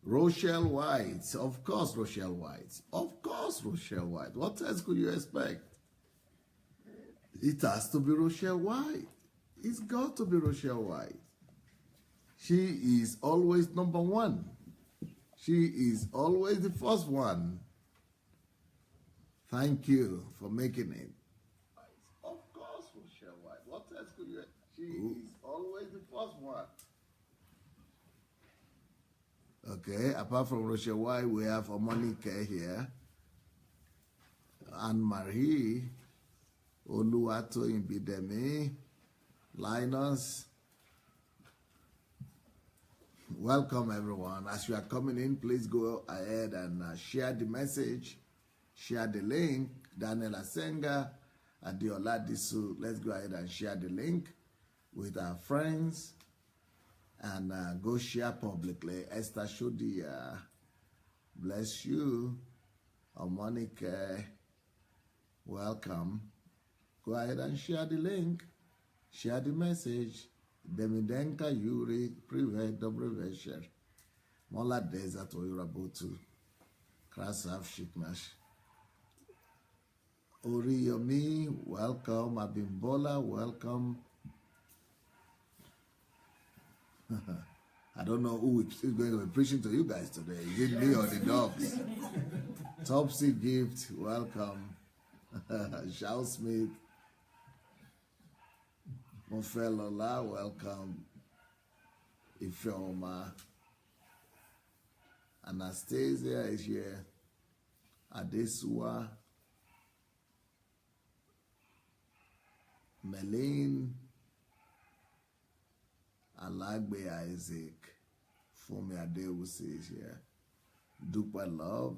Rochelle White. Of course, Rochelle White. Of course, Rochelle White. What else could you expect? It has to be Rochelle White. It's got to be Rochelle White. She is always number one. She is always the first one. Thank you for making it. Of course, Rochelle White. What else could you? She is always the first one. Okay, apart from Rochelle White, we have Omonike here. Anne-Marie, Oluwato Bidemi, Linus. Welcome, everyone. As you are coming in, please go ahead and share the message, share the link. Daniel Asenga, Adiola Disu, let's go ahead and share the link with our friends and go share publicly. Esther Shodia, bless you. Omonike, welcome. Go ahead and share the link, share the message. Demidenka Yuri, Privet Dobrevesher, Mola Desert Oyurabutu, Krasav Shikmash. Oriyomi, welcome. Abimbola, welcome. I don't know who is going to be preaching to you guys today. Is it me or the dogs? Topsy Gift, welcome. Shao Smith. Mofelola, welcome. Ifeoma. Anastasia is here. Adesua. Melane. Alagbe Isaac. Fumi Adewusi is here. Dupa Love.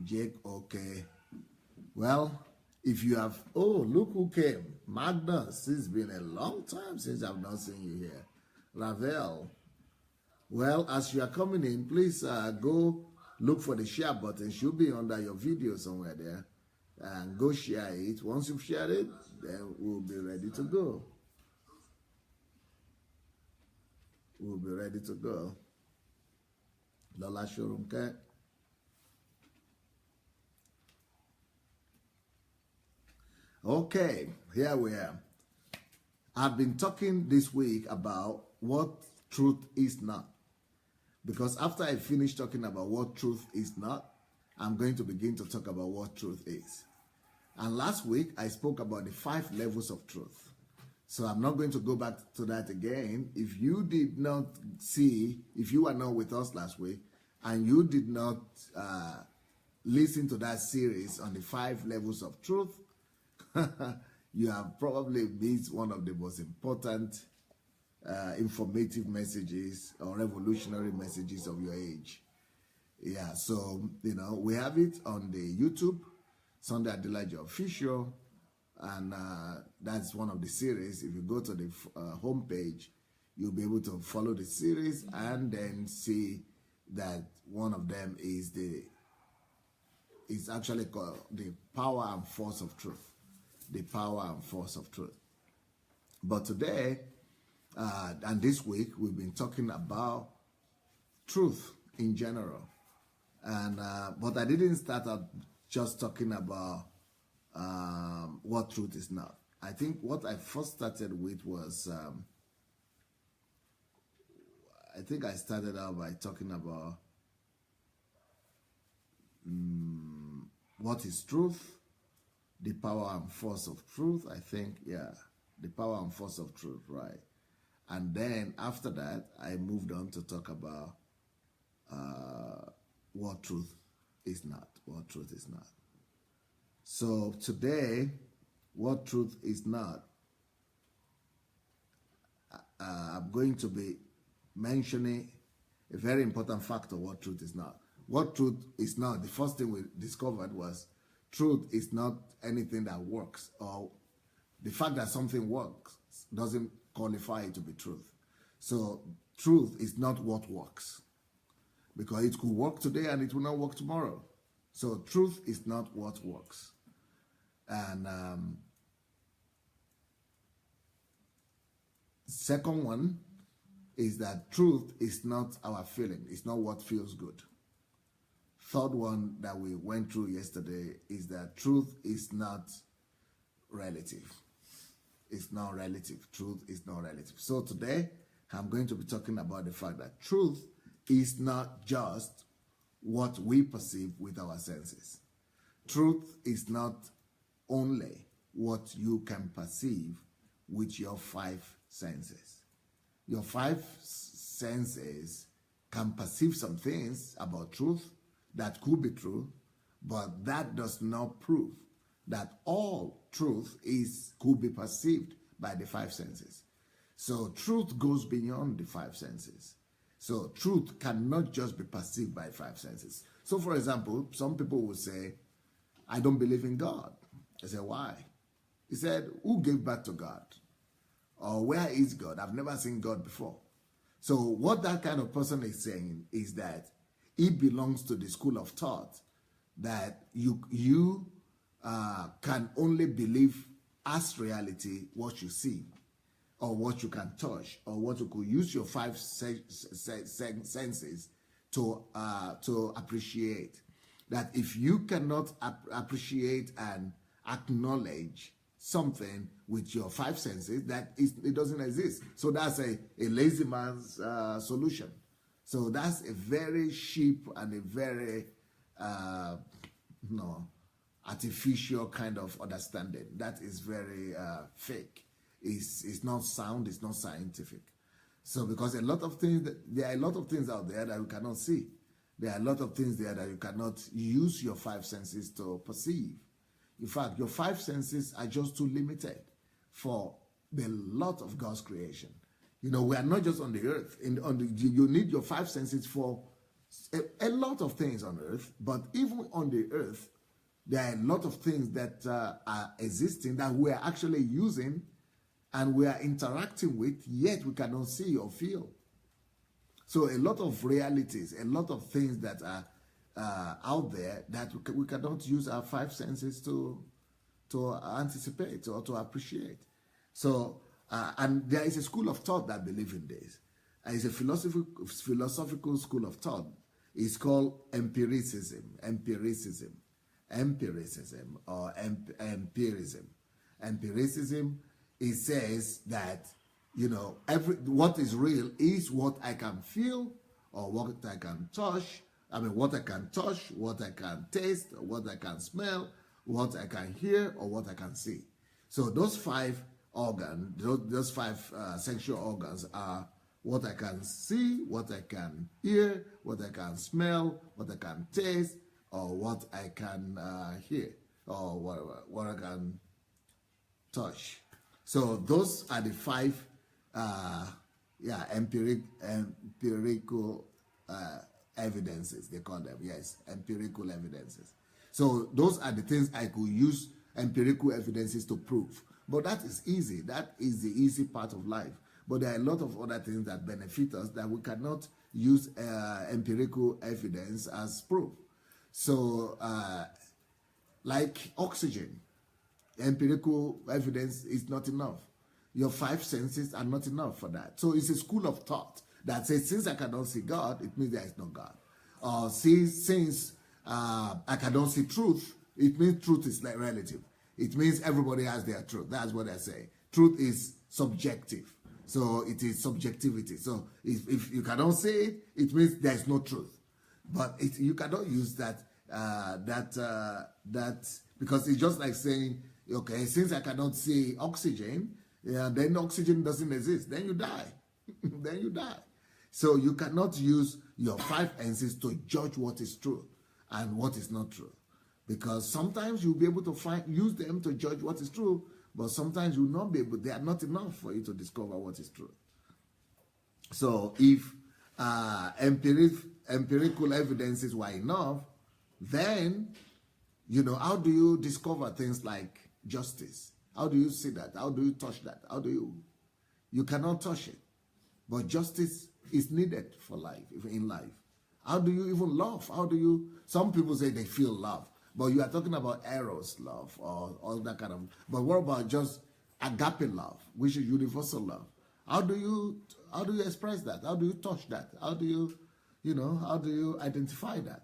Jake, okay. Well, if you have, oh, look who came. Magnus, it's been a long time since I've not seen you here. Ravel. Well, as you are coming in, please go look for the share button. It should be under your video somewhere there. And go share it. Once you've shared it, then we'll be ready to go. We'll be ready to go. Lola Shurumke. Okay, here we are. I've been talking this week about what truth is not. Because after I finish talking about what truth is not, I'm going to begin to talk about what truth is. And last week, I spoke about the 5 levels of truth. So I'm not going to go back to that again. If you did not see, if you were not with us last week, and you did not listen to that series on the 5 levels of truth, you have probably missed one of the most important informative messages or revolutionary messages of your age. Yeah, so, you know, we have it on the YouTube, Sunday Adelaja Official, and that's one of the series. If you go to the homepage, you'll be able to follow the series and then see that one of them is it's actually called the power and force of truth. The power and force of truth. But today, and this week, we've been talking about truth in general. And but I didn't start out just talking about what truth is not. I think what I first started with was, I think I started out by talking about what is truth, the power and force of truth, I think, yeah, the power and force of truth, right? And then after that, I moved on to talk about what truth is not, what truth is not. So today, what truth is not, I'm going to be mentioning a very important factor, what truth is not. What truth is not, the first thing we discovered was truth is not anything that works, or the fact that something works doesn't qualify it to be truth. So truth is not what works, because it could work today and it will not work tomorrow. So truth is not what works. And second one, is that truth is not our feeling. It's not what feels good. Third one that we went through yesterday is that truth is not relative. It's not relative. Truth is not relative. So today, I'm going to be talking about the fact that truth is not just what we perceive with our senses. Truth is not only what you can perceive with your five senses. Your five senses can perceive some things about truth that could be true, but that does not prove that all truth could be perceived by the five senses. So truth goes beyond the five senses. So truth cannot just be perceived by five senses. So for example, some people will say, I don't believe in God. I say, why? He said, who gave birth to God? Or where is God? I've never seen God before. So what that kind of person is saying is that he belongs to the school of thought that you can only believe as reality what you see, or what you can touch, or what you could use your five senses to appreciate. That if you cannot appreciate and acknowledge something with your five senses, that it doesn't exist. So that's a lazy man's solution. So that's a very cheap and a very artificial kind of understanding. That is very fake. It's not sound. It's not scientific. So because there are a lot of things out there that you cannot see. There are a lot of things there that you cannot use your five senses to perceive. In fact, your five senses are just too limited for the lot of God's creation. You know, we are not just on the earth. You need your five senses for a lot of things on earth, but even on the earth, there are a lot of things that are existing that we are actually using and we are interacting with, yet we cannot see or feel. So a lot of realities, a lot of things that are out there that we cannot use our five senses to anticipate or to appreciate. So, and there is a school of thought that believe in this. It's a philosophical school of thought. It's called empiricism or empirism. Empiricism, it says that, you know, what is real is what I can feel or what I can touch. I mean, what I can touch, what I can taste, what I can smell, what I can hear, or what I can see. So those five organs, those five sensual organs are what I can see, what I can hear, what I can smell, what I can taste, or what I can hear, or what I can touch. So those are the five empirical evidences, they call them. Yes, empirical evidences. So those are the things I could use empirical evidences to prove. But that is easy. That is the easy part of life. But there are a lot of other things that benefit us that we cannot use empirical evidence as proof. So like oxygen, empirical evidence is not enough. Your five senses are not enough for that. So it's a school of thought that says, since I cannot see God, it means there is no God. Or since I cannot see truth, it means truth is like relative. It means everybody has their truth. That's what I say. Truth is subjective. So it is subjectivity. So if you cannot say it, it means there is no truth. But you cannot use that because it's just like saying, okay, since I cannot see oxygen, then oxygen doesn't exist. Then you die. Then you die. So you cannot use your five senses to judge what is true and what is not true. Because sometimes you'll be able to use them to judge what is true, but sometimes you'll not be able, they are not enough for you to discover what is true. So if empirical evidences were enough, then, you know, how do you discover things like justice? How do you see that? How do you touch that? You cannot touch it. But justice is needed for life, in life. How do you even love? Some people say they feel love, but you are talking about eros love or all that kind of, but what about just agape love, which is universal love? How do you express that? How do you touch that? How do you identify that?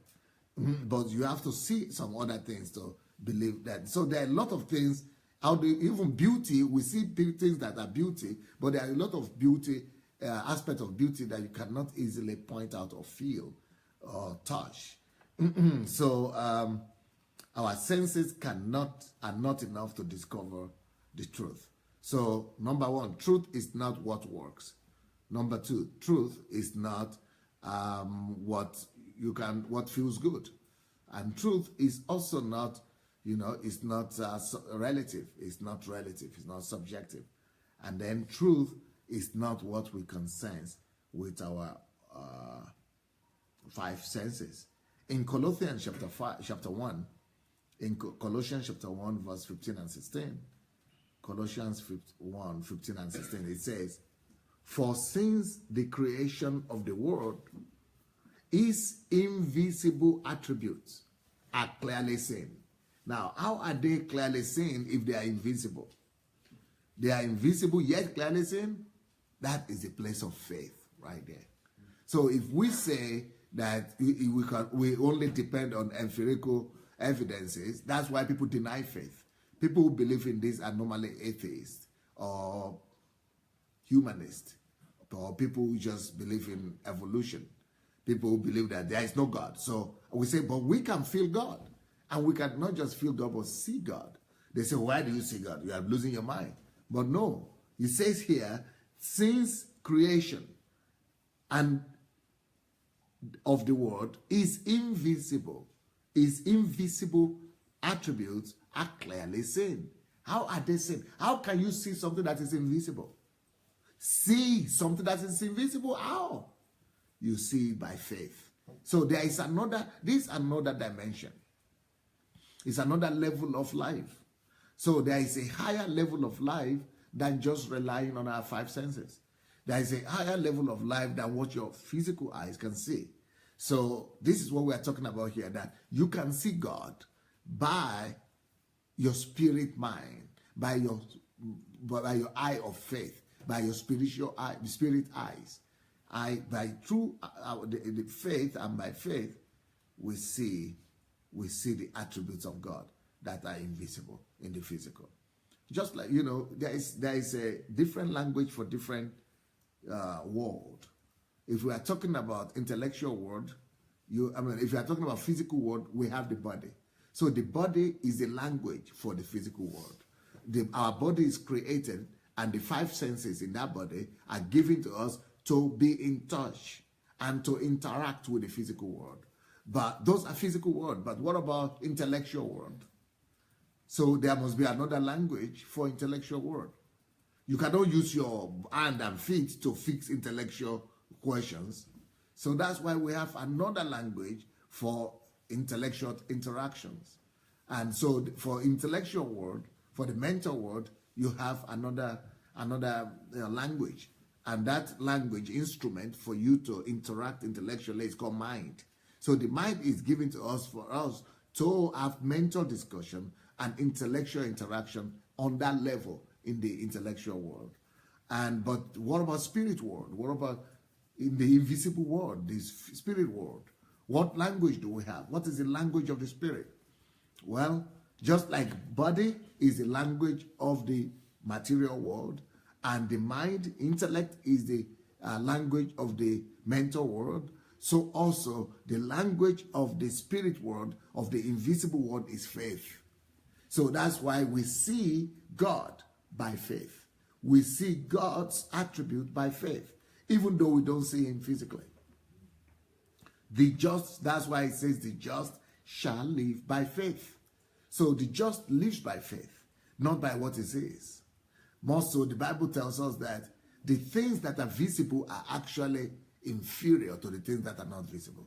But you have to see some other things to believe that. So there are a lot of things. Even beauty, we see things that are beauty, but there are a lot of beauty, aspects of beauty that you cannot easily point out or feel or touch. So our senses are not enough to discover the truth. So number one, truth is not what works. Number two, truth is not what feels good, and truth is also not, it's not relative. It's not relative. It's not subjective, and then truth is not what we can sense with our five senses. In Colossians chapter 1, verse 15 and 16, Colossians 1, 15 and 16, it says, "For since the creation of the world, his invisible attributes are clearly seen." Now, how are they clearly seen if they are invisible? They are invisible yet clearly seen. That is the place of faith right there. So if we say that we only depend on empirical evidences, that's why people deny faith. People who believe in this are normally atheists or humanists, or people who just believe in evolution. People who believe that there is no God. So we say, but we can feel God. And we can not just feel God, but see God. They say, why do you see God? You are losing your mind. But no, he says here, since creation and of the world is invisible, his invisible attributes are clearly seen. How are they seen? How can you see something that is invisible? See something that is invisible? How? You see it by faith. So there is another dimension. It's another level of life. So there is a higher level of life than just relying on our five senses. There is a higher level of life than what your physical eyes can see. So this is what we are talking about here, that you can see God by your spirit mind, by your eye of faith, by your spiritual eye, spirit eyes. Through the faith, and by faith, we see the attributes of God that are invisible in the physical. Just like, there is a different language for different world. If we are talking about intellectual world, if you are talking about physical world, we have the body. So the body is the language for the physical world. Our body is created, and the five senses in that body are given to us to be in touch and to interact with the physical world. But those are physical world. But what about intellectual world? So there must be another language for intellectual world. You cannot use your hand and feet to fix intellectual questions. So that's why we have another language for intellectual interactions. And so for intellectual world, for the mental world, you have another language. And that language instrument for you to interact intellectually is called mind. So the mind is given to us for us to have mental discussion and intellectual interaction on that level in the intellectual world. But what about spirit world? What about in the invisible world, this spirit world? What language do we have? What is the language of the spirit? Well, just like body is the language of the material world, and the mind, intellect, is the language of the mental world, so also the language of the spirit world, of the invisible world, is faith. So that's why we see God by faith. We see God's attribute by faith, even though we don't see him physically. The just, that's why it says the just shall live by faith. So the just lives by faith, not by what he sees. More so, the Bible tells us that the things that are visible are actually inferior to the things that are not visible.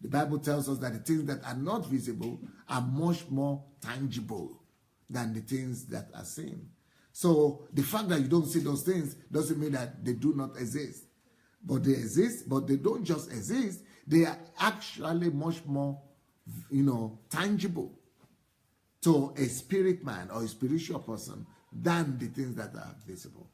The Bible tells us that the things that are not visible are much more tangible than the things that are seen. So the fact that you don't see those things doesn't mean that they do not exist. But they exist, but they don't just exist. They are actually much more, tangible to a spirit man or a spiritual person than the things that are visible.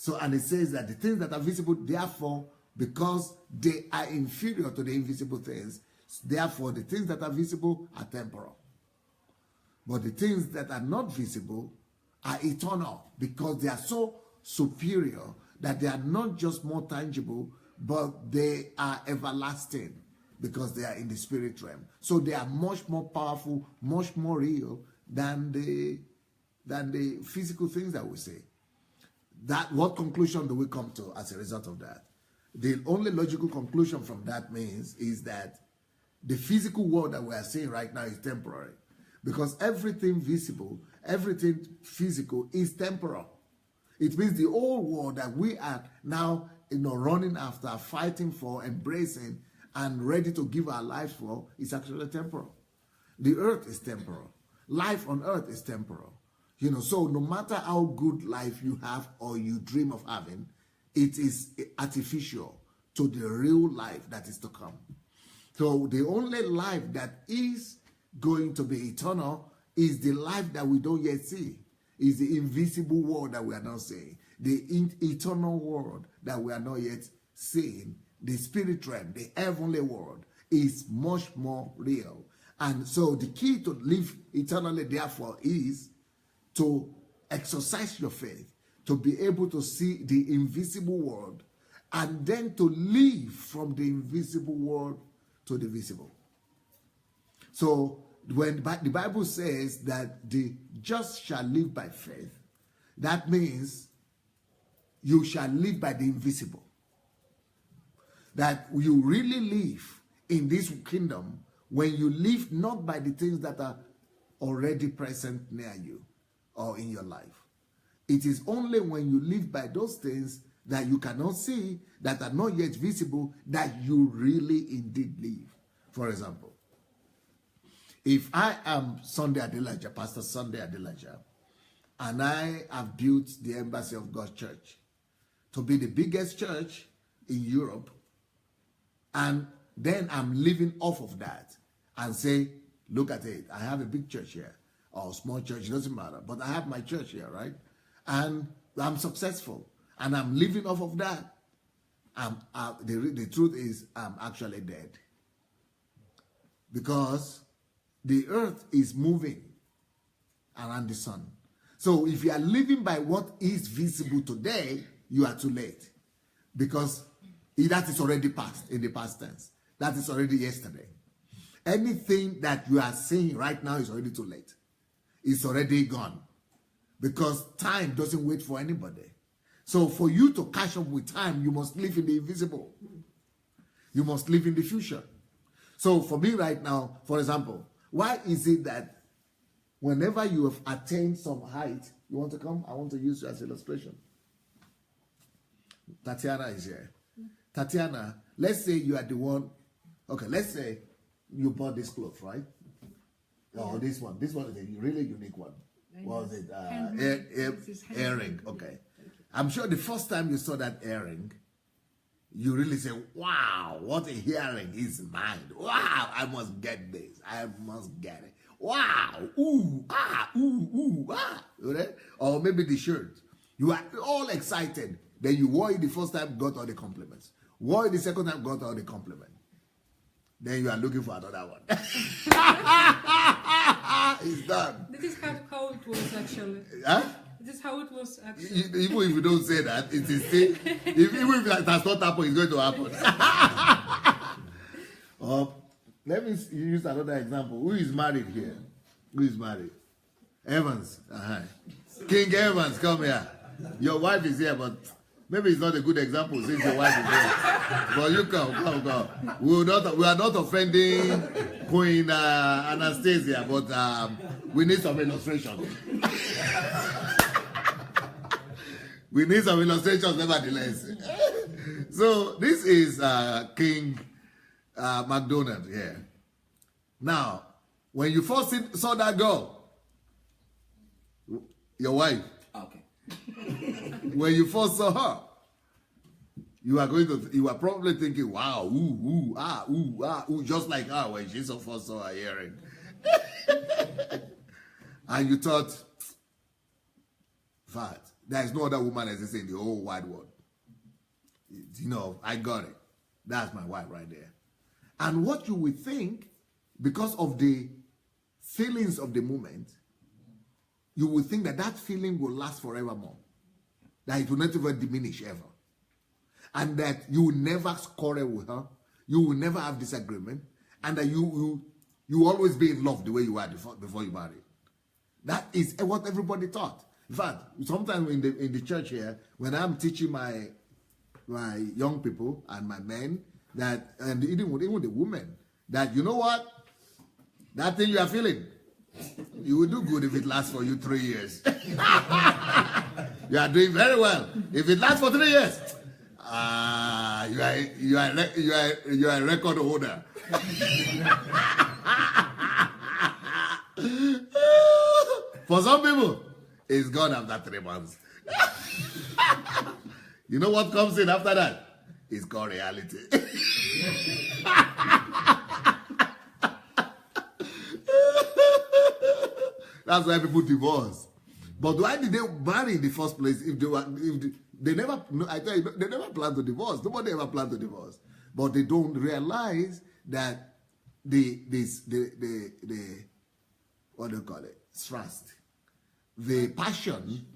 So, and it says that the things that are visible, therefore, because they are inferior to the invisible things, therefore the things that are visible are temporal. But the things that are not visible are eternal, because they are so superior that they are not just more tangible, but they are everlasting, because they are in the spirit realm. So they are much more powerful, much more real than the physical things that we say. That, what conclusion do we come to as a result of that? The only logical conclusion from that means is that the physical world that we are seeing right now is temporary, because everything visible, everything physical is temporal. It means the old world that we are now, running after, fighting for, embracing, and ready to give our lives for is actually temporal. The earth is temporal. Life on earth is temporal. So no matter how good life you have or you dream of having, it is artificial to the real life that is to come. So the only life that is going to be eternal is the life that we don't yet see, is the invisible world that we are not seeing, the eternal world that we are not yet seeing. The spirit realm, the heavenly world, is much more real. And so the key to live eternally, therefore, is to exercise your faith, to be able to see the invisible world, and then to live from the invisible world to the visible. So when the Bible says that the just shall live by faith, that means you shall live by the invisible. That you really live in this kingdom when you live not by the things that are already present near you or in your life. It is only when you live by those things that you cannot see, that are not yet visible, that you really indeed live. For example, if I am Sunday Adelaja, Pastor Sunday Adelaja, and I have built the Embassy of God Church to be the biggest church in Europe, and then I'm living off of that and say, look at it, I have a big church here, or a small church, it doesn't matter, but I have my church here, right? And I'm successful, and I'm living off of that. The truth is, I'm actually dead. Because the earth is moving around the sun. So if you are living by what is visible today, you are too late. Because that is already past, in the past tense. That is already yesterday. Anything that you are seeing right now is already too late. It's already gone. Because time doesn't wait for anybody. So for you to catch up with time, you must live in the invisible. You must live in the future. So for me right now, for example, why is it that whenever you have attained some height, you want to come? I want to use you as an illustration. Tatiana is here. Tatiana, let's say you are the one, okay, let's say you bought this cloth, right? Oh, this one. This one is a really unique one. What was it? Earring. Okay. I'm sure the first time you saw that earring, you really say, wow, what a earring is mine. Wow, I must get this. I must get it. Wow, ooh, ah, ooh, ooh, ah. Right? Or maybe the shirt. You are all excited. Then you wore it the first time, got all the compliments. Wore it the second time, got all the compliments. Then you are looking for another one. It's done. This is how it was actually. Huh? This is how it was actually. Even if you don't say that, it is still, even if that has not happened, it's going to happen. Let me use another example. Who is married here? Who is married? Evans. King Evans, come here. Your wife is here, but maybe it's not a good example since your wife is here. But you come. We are not offending Queen Anastasia, but we need some illustration. We need some illustrations, nevertheless. So this is King McDonald here. Now, when you first saw that girl, your wife, okay. When you first saw her, you are probably thinking, wow, ooh, ah, ooh, ah, ooh, just like her when she first saw her earring. And you thought, fact, There is no other woman as they say in the whole wide world. You know, I got it. That's my wife right there. And what you will think, because of the feelings of the moment, you will think that that feeling will last forevermore. That it will not even diminish ever. And that you will never quarrel with her. You will never have disagreement. And that you will always be in love the way you were before you married. That is what everybody thought. In fact, sometimes in the church here, when I'm teaching my young people and my men, that, and even the women, that you know what? That thing you are feeling, you will do good if it lasts for you 3 years. You are doing very well. If it lasts for 3 years, you are a record holder. For some people, it's gone after 3 months. You know what comes in after that? It's called reality. That's why people divorce. But why did they marry in the first place if they never? I tell you, they never plan to divorce. Nobody ever planned to divorce. But they don't realize that the what do you call it? Trust, the passion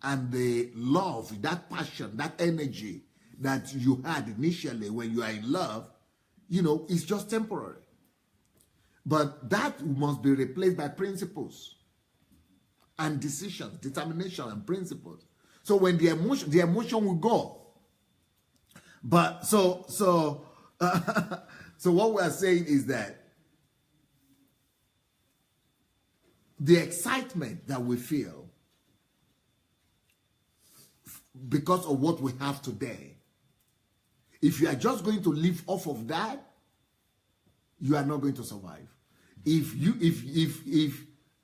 and the love, that passion, that energy that you had initially when you are in love, you know, it's just temporary. But that must be replaced by principles and decisions, determination and principles. So when the emotion will go. But so what we are saying is that the excitement that we feel because of what we have today, if you are just going to live off of that, you are not going to survive. If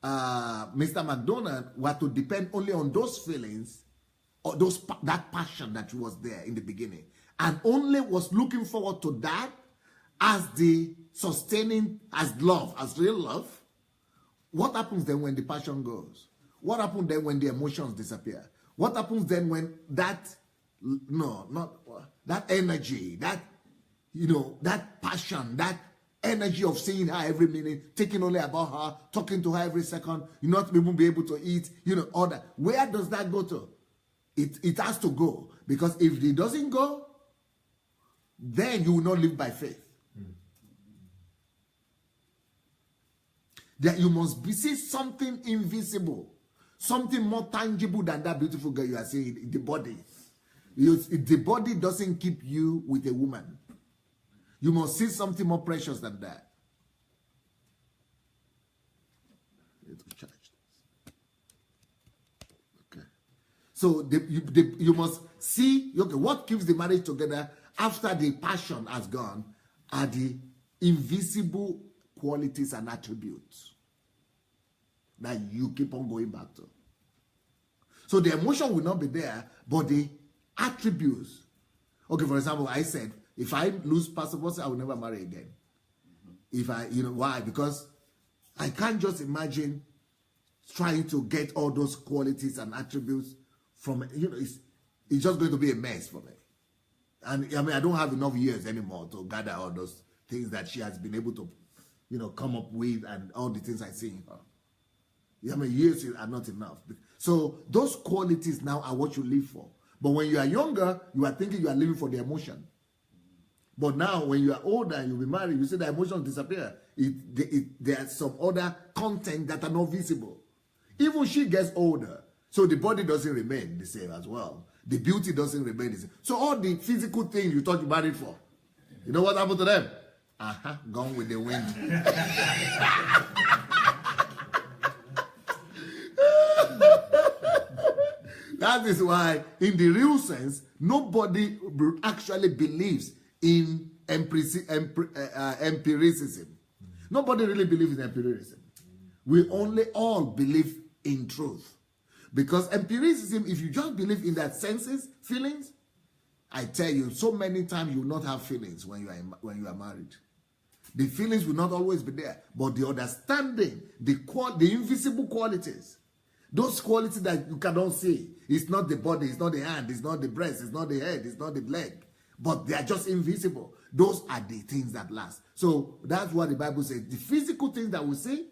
Mr. McDonald were to depend only on those feelings or that passion that was there in the beginning, and only was looking forward to that as the sustaining, as love, as real love, what happens then when the passion goes? What happens then when the emotions disappear? What happens then when that, that energy, that, you know, that passion, that energy of seeing her every minute, thinking only about her, talking to her every second, you not even be able to eat, you know, all that. Where does that go to? It has to go. Because if it doesn't go, then you will not live by faith. That you must see something invisible, something more tangible than that beautiful girl you are seeing in the body. The body doesn't keep you with a woman. You must see something more precious than that. Okay. So you must see, okay, what keeps the marriage together after the passion has gone are the invisible qualities and attributes that you keep on going back to. So the emotion will not be there, but the attributes. Okay, for example, I said, if I lose passport, I will never marry again. If I, you know, why? Because I can't just imagine trying to get all those qualities and attributes from, you know, it's just going to be a mess for me. And I mean, I don't have enough years anymore to gather all those things that she has been able to, you know, come up with and all the things I see in her. I mean, years are not enough. So those qualities now are what you live for. But when you are younger, you are thinking you are living for the emotion. But now, when you are older, you'll be married, you see the emotions disappear. There's some other content that are not visible. Even she gets older, so the body doesn't remain the same as well. The beauty doesn't remain the same. So all the physical things you thought you married for, you know what happened to them? Gone with the wind. That is why, in the real sense, nobody actually believes in empiricism. Nobody really believes in empiricism. We only all believe in truth. Because empiricism, if you just believe in that senses, feelings, I tell you, so many times you will not have feelings when you are married. The feelings will not always be there, but the understanding, the invisible qualities Those qualities that you cannot see. It's not the body, it's not the hand, it's not the breast, it's not the head, it's not the leg. But they are just invisible. Those are the things that last. So that's what the Bible says. The physical things that we see,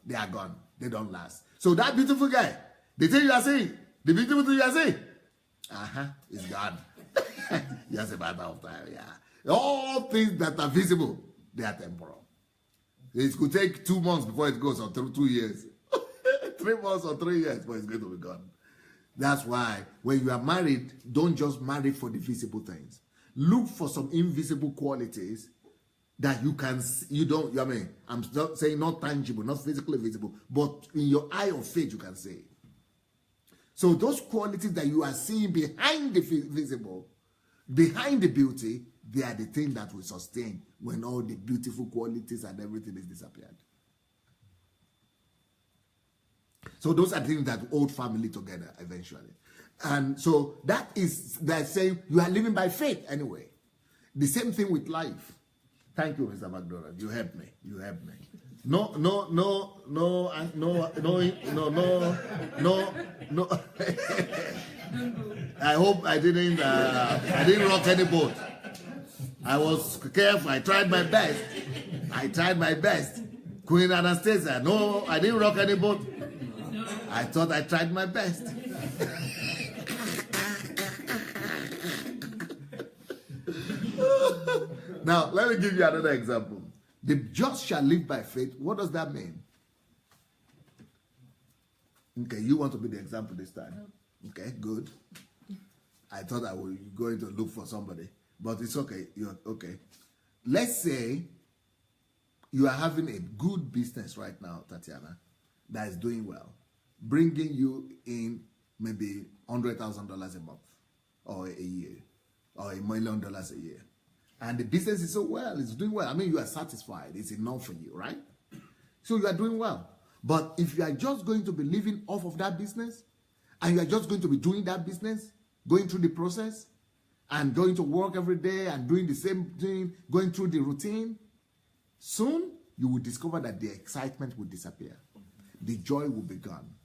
they are gone. They don't last. So that beautiful guy, the thing you are seeing, the beautiful thing you are seeing, it's gone. Just a matter of time, yeah. All things that are visible, they are temporal. It could take 2 months before it goes, or 2 years. 3 months or 3 years, but it's going to be gone. That's why when you are married, don't just marry for the visible things. Look for some invisible qualities that you can, I'm not saying not tangible, not physically visible, but in your eye of faith you can see. So those qualities that you are seeing behind the visible, behind the beauty, they are the thing that will sustain when all the beautiful qualities and everything is disappeared. So those are things that hold family together eventually. And so they're saying you are living by faith anyway. The same thing with life. Thank you, Mr. McDonald. You helped me. You helped me. No. I hope I didn't rock any boat. I was careful. I tried my best. Queen Anastasia. No, I didn't rock any boat. I thought I tried my best. Now, let me give you another example. The just shall live by faith. What does that mean? Okay, you want to be the example this time. Okay, good. I thought I was going to look for somebody, but it's okay. You're okay. Let's say you are having a good business right now, Tatiana, that is doing well, bringing you in maybe $100,000 a month or a year or $1 million a year. And the business is so well, it's doing well. I mean, you are satisfied. It's enough for you, right? So you are doing well. But if you are just going to be living off of that business, and you are just going to be doing that business, going through the process, and going to work every day and doing the same thing, going through the routine, soon you will discover that the excitement will disappear. The joy will be gone.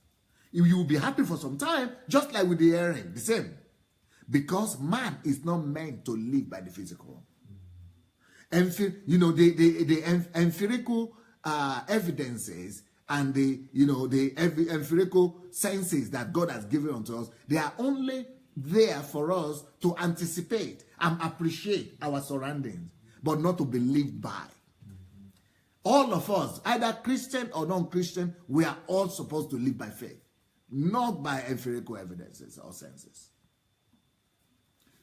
You will be happy for some time, just like with the earring, the same. Because man is not meant to live by the physical. And the empirical evidences and the empirical senses that God has given unto us, they are only there for us to anticipate and appreciate our surroundings, but not to be lived by. All of us, either Christian or non-Christian, we are all supposed to live by faith, not by empirical evidences or senses.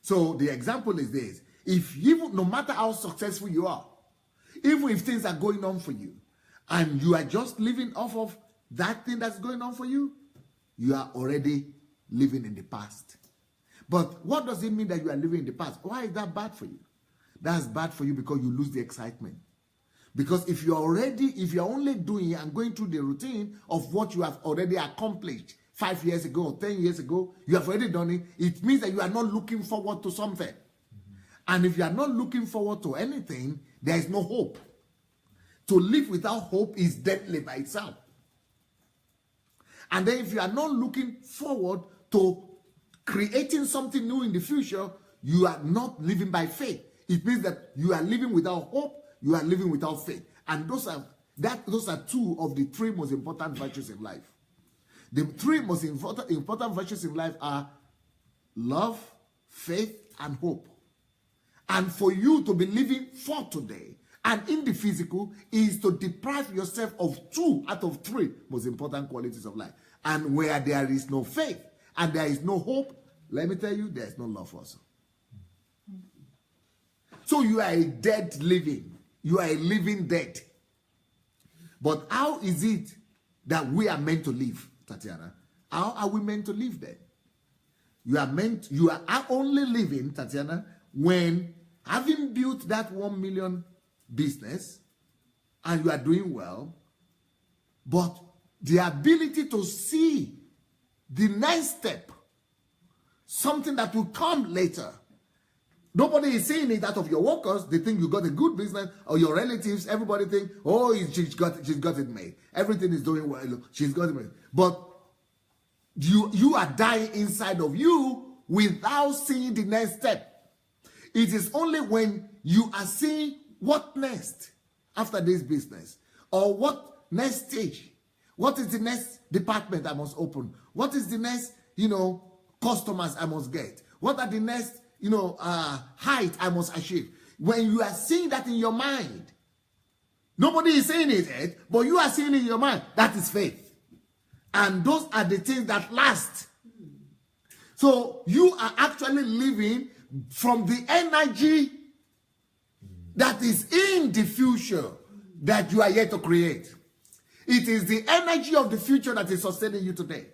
So the example is this. If you, no matter how successful you are, even if things are going on for you, and you are just living off of that thing that's going on for you, you are already living in the past. But what does it mean that you are living in the past? Why is that bad for you? That's bad for you because you lose the excitement. Because if you're only doing and going through the routine of what you have already accomplished 5 years ago or 10 years ago, you have already done it, it means that you are not looking forward to something. And if you are not looking forward to anything, there is no hope. To live without hope is deadly by itself. And then if you are not looking forward to creating something new in the future, you are not living by faith. It means that you are living without hope, you are living without faith. And those are two of the three most important virtues in life. The three most important virtues in life are love, faith, and hope. And for you to be living for today and in the physical is to deprive yourself of 2 out of 3 most important qualities of life. And where there is no faith and there is no hope, let me tell you, there is no love also. So you are a dead living. You are a living dead. But how is it that we are meant to live, Tatiana? How are we meant to live then? You are only living, Tatiana, when having built that 1 million business and you are doing well, but the ability to see the next step, something that will come later. Nobody is seeing it out of your workers. They think you got a good business, or your relatives, everybody think, oh, she's got it made. Everything is doing well. She's got it made. But You are dying inside of you without seeing the next step. It is only when you are seeing what next after this business, or what next stage, what is the next department I must open, what is the next, customers I must get, what are the next, height I must achieve. When you are seeing that in your mind, nobody is saying it yet, but you are seeing it in your mind, that is faith. And those are the things that last. So you are actually living from the energy that is in the future that you are yet to create. It is the energy of the future that is sustaining you today.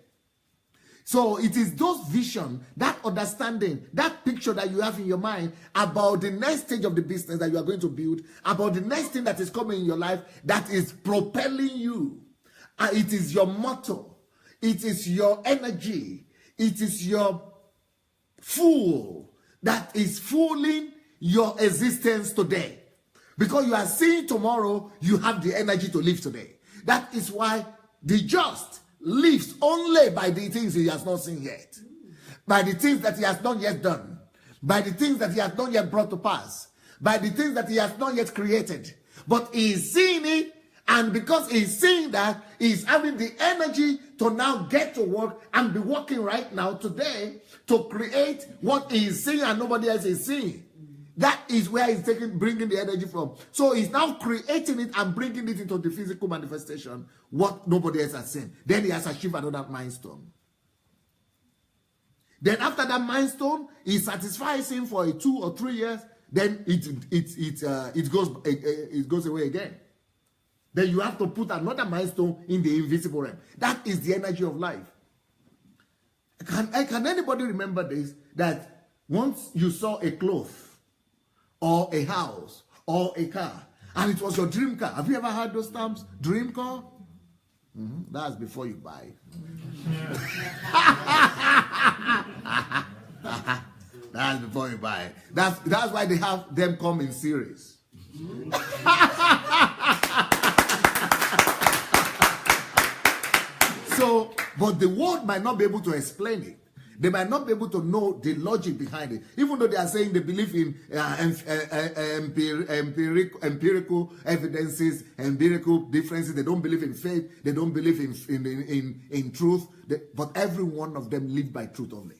So it is those vision, that understanding, that picture that you have in your mind about the next stage of the business that you are going to build, about the next thing that is coming in your life, that is propelling you. It is your motto. It is your energy. It is your fuel that is fueling your existence today. Because you are seeing tomorrow, you have the energy to live today. That is why the just lives only by the things he has not seen yet, by the things that he has not yet done, by the things that he has not yet brought to pass, by the things that he has not yet created. But he is seeing it, and because he is seeing that, he is having the energy to now get to work and be working right now today to create what he is seeing and nobody else is seeing. That is where he's bringing the energy from. So he's now creating it and bringing it into the physical manifestation, what nobody else has seen. Then he has achieved another milestone. Then after that milestone, he satisfies him for 2 or 3 years. Then it goes away again. Then you have to put another milestone in the invisible realm. That is the energy of life. Can anybody remember this? That once you saw a cloth, or a house, or a car, and it was your dream car. Have you ever heard those terms? Dream car? That's before you buy. That's before you buy. That's why they have them come in series. So, but the world might not be able to explain it. They might not be able to know the logic behind it. Even though they are saying they believe in empirical evidences, empirical differences. They don't believe in faith. They don't believe in truth. But every one of them live by truth only.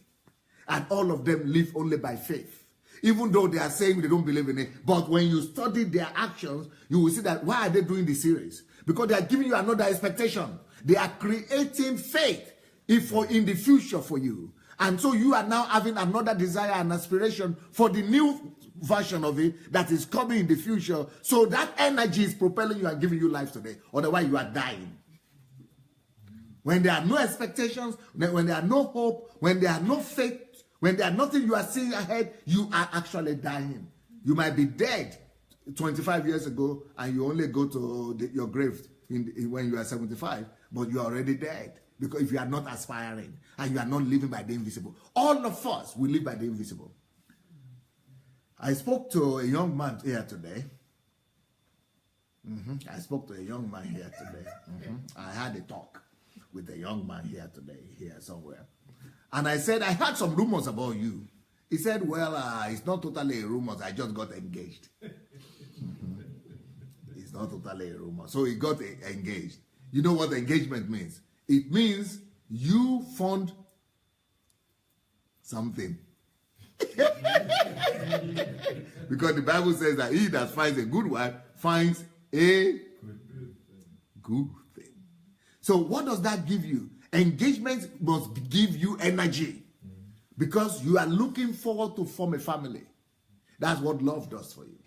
And all of them live only by faith. Even though they are saying they don't believe in it. But when you study their actions, you will see that why are they doing the series? Because they are giving you another expectation. They are creating faith in the future for you. And so you are now having another desire and aspiration for the new version of it that is coming in the future. So that energy is propelling you and giving you life today. Otherwise, you are dying. When there are no expectations, when there are no hope, when there are no faith, when there are nothing you are seeing ahead, you are actually dying. You might be dead 25 years ago and you only go to your grave when you are 75, but you are already dead. Because if you are not aspiring and you are not living by the invisible, all of us will live by the invisible. I spoke to a young man here today. I spoke to a young man here today. I had a talk with a young man here today, here somewhere. And I said, I heard some rumors about you. He said, well, it's not totally a rumor. I just got engaged. It's not totally a rumor. So he got engaged. You know what engagement means? It means you found something. Because the Bible says that he that finds a good wife finds a good thing. So what does that give you? Engagement must give you energy. Because you are looking forward to form a family. That's what love does for you.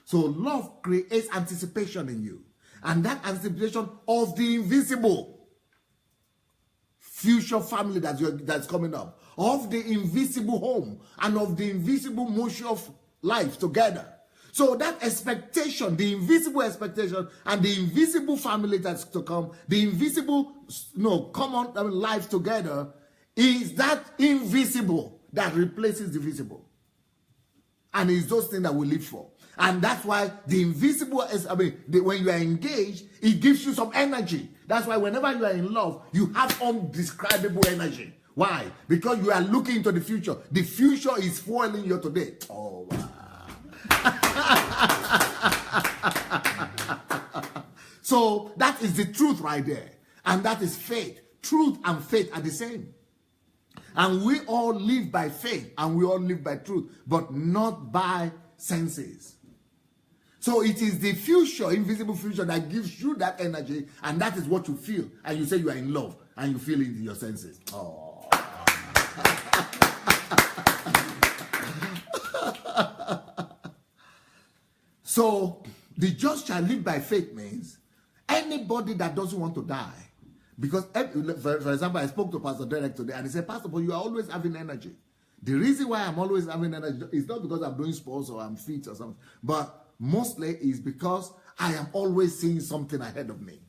So love creates anticipation in you. And that anticipation of the invisible future family that's coming up, of the invisible home and of the invisible motion of life together. So that expectation, the invisible expectation and the invisible family that's to come, the invisible common life together, is that invisible that replaces the visible. And it's those things that we live for. And that's why the invisible is, when you are engaged, it gives you some energy. That's why whenever you are in love, you have undescribable energy. Why? Because you are looking into the future. The future is fueling you today. Oh, wow. So that is the truth right there. And that is faith. Truth and faith are the same. And we all live by faith and we all live by truth, but not by senses. So it is the future, invisible future, that gives you that energy, and that is what you feel. And you say you are in love and you feel it in your senses. Oh. So the just shall live by faith means anybody that doesn't want to die. Because, for example, I spoke to Pastor Derek today and he said, Pastor, but you are always having energy. The reason why I'm always having energy is not because I'm doing sports or I'm fit or something, but mostly is because I am always seeing something ahead of me.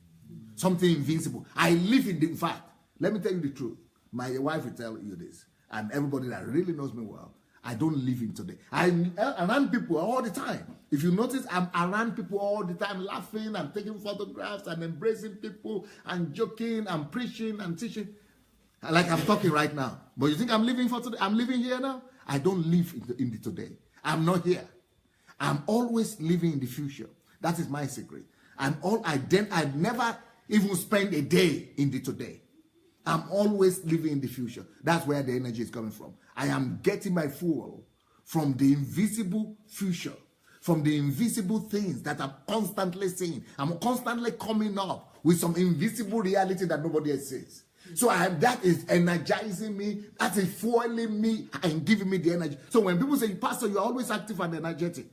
Something invincible. I live in fact, let me tell you the truth. My wife will tell you this, and everybody that really knows me well, I don't live in today. I'm around people all the time. If you notice, I'm around people all the time, laughing and taking photographs and embracing people and joking and preaching and teaching. Like I'm talking right now. But you think I'm living for today? I'm living here now? I don't live in the today. I'm not here. I'm always living in the future. That is my secret. I never even spend a day in the today. I'm always living in the future. That's where the energy is coming from. I am getting my fuel from the invisible future, from the invisible things that I'm constantly seeing. I'm constantly coming up with some invisible reality that nobody else sees. So that is energizing me, that is fueling me and giving me the energy. So when people say, Pastor, you're always active and energetic,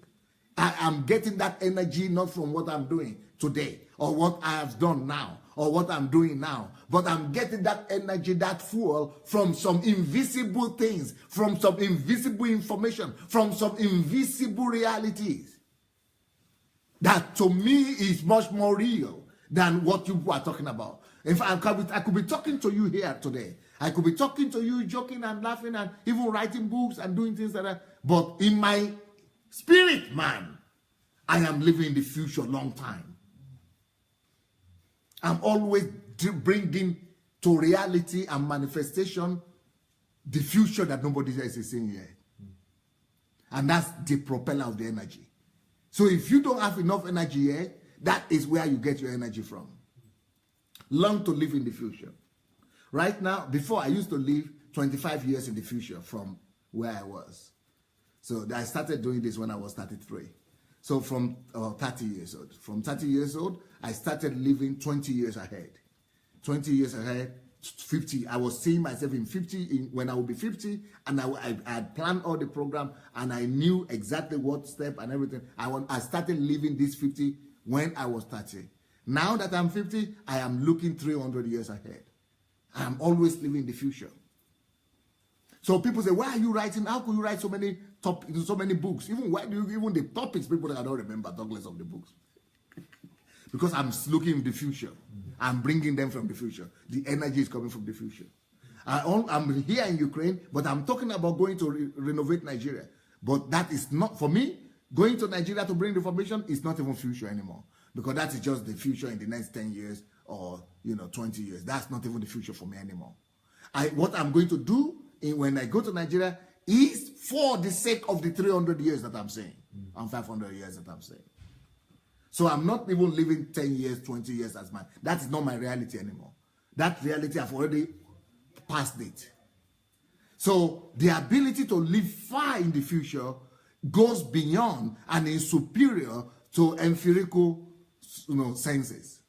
I am getting that energy not from what I'm doing today or what I have done now or what I'm doing now, but I'm getting that energy, that fuel from some invisible things, from some invisible information, from some invisible realities that to me is much more real than what you are talking about. In fact, I could be talking to you here today. I could be talking to you, joking and laughing and even writing books and doing things like that. But in my spirit, man, I am living in the future long time. I'm always bringing to reality and manifestation the future that nobody else is seeing yet. And that's the propeller of the energy. So if you don't have enough energy yet, that is where you get your energy from. Learn to live in the future. Right now, before I used to live 25 years in the future from where I was. So I started doing this when I was 33. So from 30 years old. From 30 years old, I started living 20 years ahead. 20 years ahead, 50. I was seeing myself in 50, when I would be 50, and I had planned all the program, and I knew exactly what step and everything. I started living this 50 when I was 30. Now that I'm 50, I am looking 300 years ahead. I'm always living the future. So people say, why are you writing? How could you write so many books? Even the topics people cannot remember, Douglas, of the books. Because I'm looking in the future. I'm bringing them from the future. The energy is coming from the future. I'm here in Ukraine, but I'm talking about going to renovate Nigeria. But that is not, for me, going to Nigeria to bring reformation is not even future anymore. Because that is just the future in the next 10 years or 20 years. That's not even the future for me anymore. What I'm going to do when I go to Nigeria is for the sake of the 300 years that I'm saying, and 500 years that I'm saying. So I'm not even living 10 years, 20 years as mine. That is not my reality anymore. That reality, I've already passed it. So the ability to live far in the future goes beyond and is superior to empirical senses.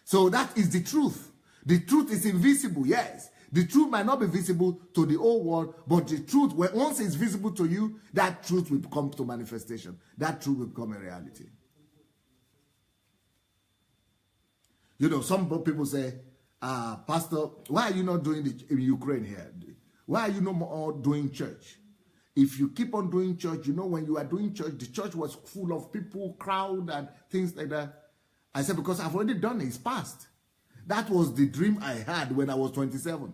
So that is the truth. The truth is invisible, yes. The truth might not be visible to the whole world, but the truth, once it's visible to you, that truth will come to manifestation. That truth will become a reality. Some people say, Pastor, why are you not doing it in Ukraine here? Why are you no more doing church? If you keep on doing church, when you are doing church, the church was full of people, crowd, and things like that. I said, because I've already done it. It's past. That was the dream I had when I was 27.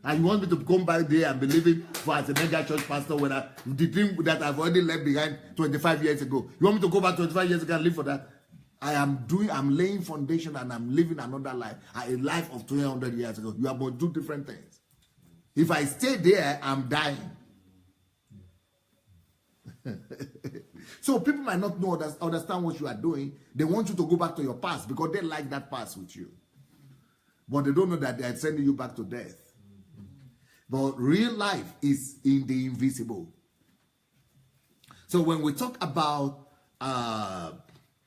And you want me to come back there and be living for as a mega church pastor when the dream that I've already left behind 25 years ago. You want me to go back 25 years ago and live for that? I'm laying foundation and I'm living another life, a life of 200 years ago. You are going to do different things. If I stay there, I'm dying. So people might not understand what you are doing. They want you to go back to your past because they like that past with you. But they don't know that they are sending you back to death. But real life is in the invisible. So when we talk about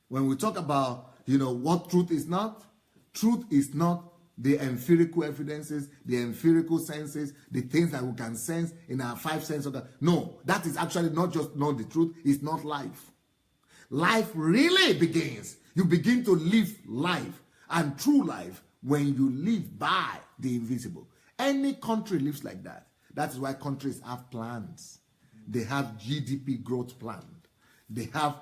what truth is not the empirical evidences, the empirical senses, the things that we can sense in our five senses. No, that is actually not the truth. It's not life. Life really begins. You begin to live life and true life when you live by the invisible. Any country lives like that. That is why countries have plans. They have GDP growth plan. They have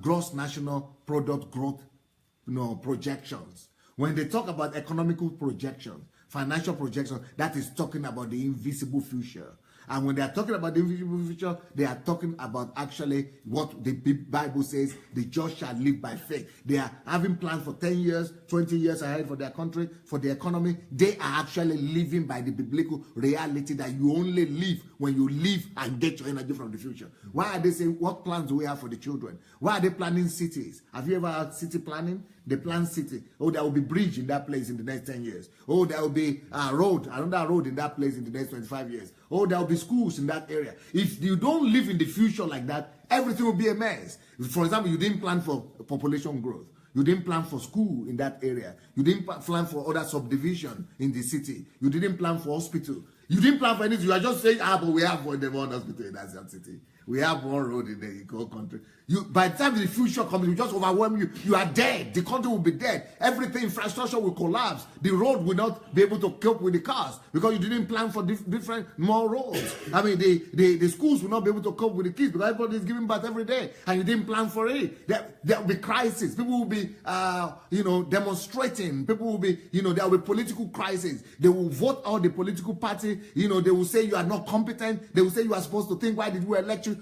gross national product growth projections. When they talk about economical projections, financial projections, that is talking about the invisible future. And when they are talking about the invisible future, they are talking about actually what the Bible says, the just shall live by faith. They are having plans for 10 years, 20 years ahead for their country, for the economy. They are actually living by the biblical reality that you only live when you live and get your energy from the future. Why are they saying, what plans do we have for the children? Why are they planning cities? Have you ever had city planning? They plan city. Oh, there will be bridge in that place in the next 10 years. Oh, there will be another road in that place in the next 25 years. Oh, there will be schools in that area. If you don't live in the future like that, everything will be a mess. For example, you didn't plan for population growth. You didn't plan for school in that area. You didn't plan for other subdivision in the city. You didn't plan for hospital. You didn't plan for anything. You are just saying, but we have one hospital in that city. We have one road in the whole country. By the time the future comes, you just overwhelm you. You are dead. The country will be dead. Everything, infrastructure will collapse. The road will not be able to cope with the cars because you didn't plan for different more roads. I mean, the schools will not be able to cope with the kids because everybody is giving birth every day and you didn't plan for it. There will be crisis. People will be, demonstrating. People will be, there will be political crisis. They will vote out the political party. They will say you are not competent. They will say you are supposed to think, why did we elect you?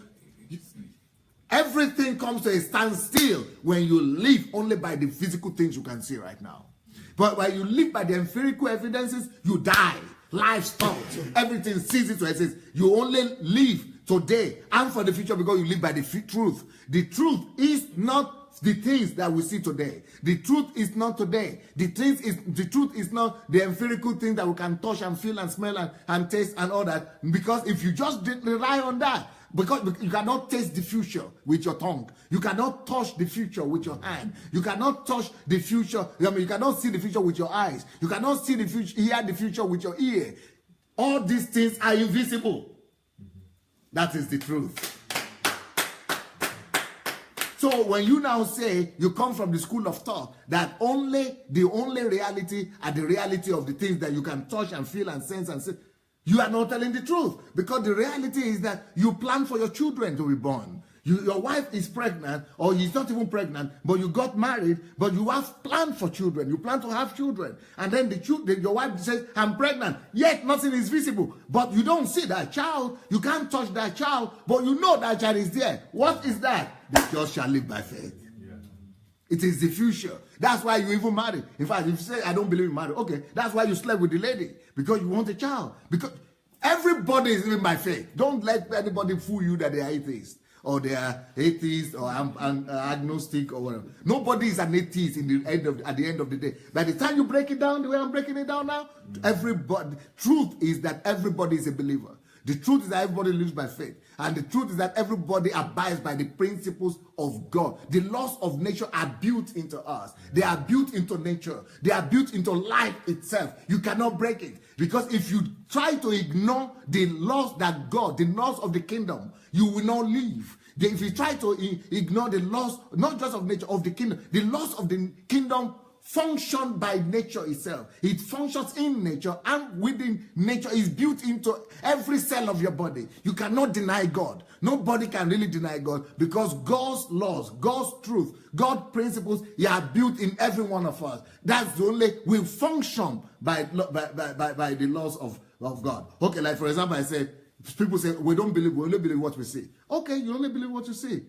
Everything comes to a standstill when you live only by the physical things you can see right now. But when you live by the empirical evidences, you die. Life stops. Everything ceases to exist. You only live today and for the future because you live by the truth. The truth is not the things that we see today. The truth is not today. The truth is not the empirical things that we can touch and feel and smell and taste and all that. Because if you just rely on that, because you cannot taste the future with your tongue. You cannot touch the future with your hand. You cannot touch the future. You cannot see the future with your eyes. You cannot see the future, hear the future with your ear. All these things are invisible. That is the truth. So when you now say you come from the school of thought that the only reality are the reality of the things that you can touch and feel and sense and see, you are not telling the truth, because the reality is that you plan for your children to be born. Your wife is pregnant, or she's not even pregnant, but you got married, but you have planned for children. You plan to have children. And then your wife says, I'm pregnant, yet nothing is visible. But you don't see that child. You can't touch that child, but you know that child is there. What is that? The just shall live by faith. It is the future. That's why you even marry. In fact, if you say, I don't believe in marriage, okay, that's why you slept with the lady, because you want a child. Because everybody is living by faith. Don't let anybody fool you that they are atheists, or they are atheists, or agnostic, or whatever. Nobody is an atheist at the end of the day. By the time you break it down the way I'm breaking it down now, truth is that everybody is a believer. The truth is that everybody lives by faith. And the truth is that everybody abides by the principles of God. The laws of nature are built into us. They are built into nature. They are built into life itself. You cannot break it. Because if you try to ignore the laws that God, the laws of the kingdom, you will not live. If you try to ignore the laws, not just of nature, of the kingdom, the laws of the kingdom functions by nature itself. It functions in nature and within nature. Is built into every cell of your body. You cannot deny God. Nobody can really deny God because God's laws, God's truth, God's principles, they are built in every one of us. That's the only, we function by the laws of God. Okay, like for example, I said, people say, we don't believe, we only believe what we see. Okay, you only believe what you see.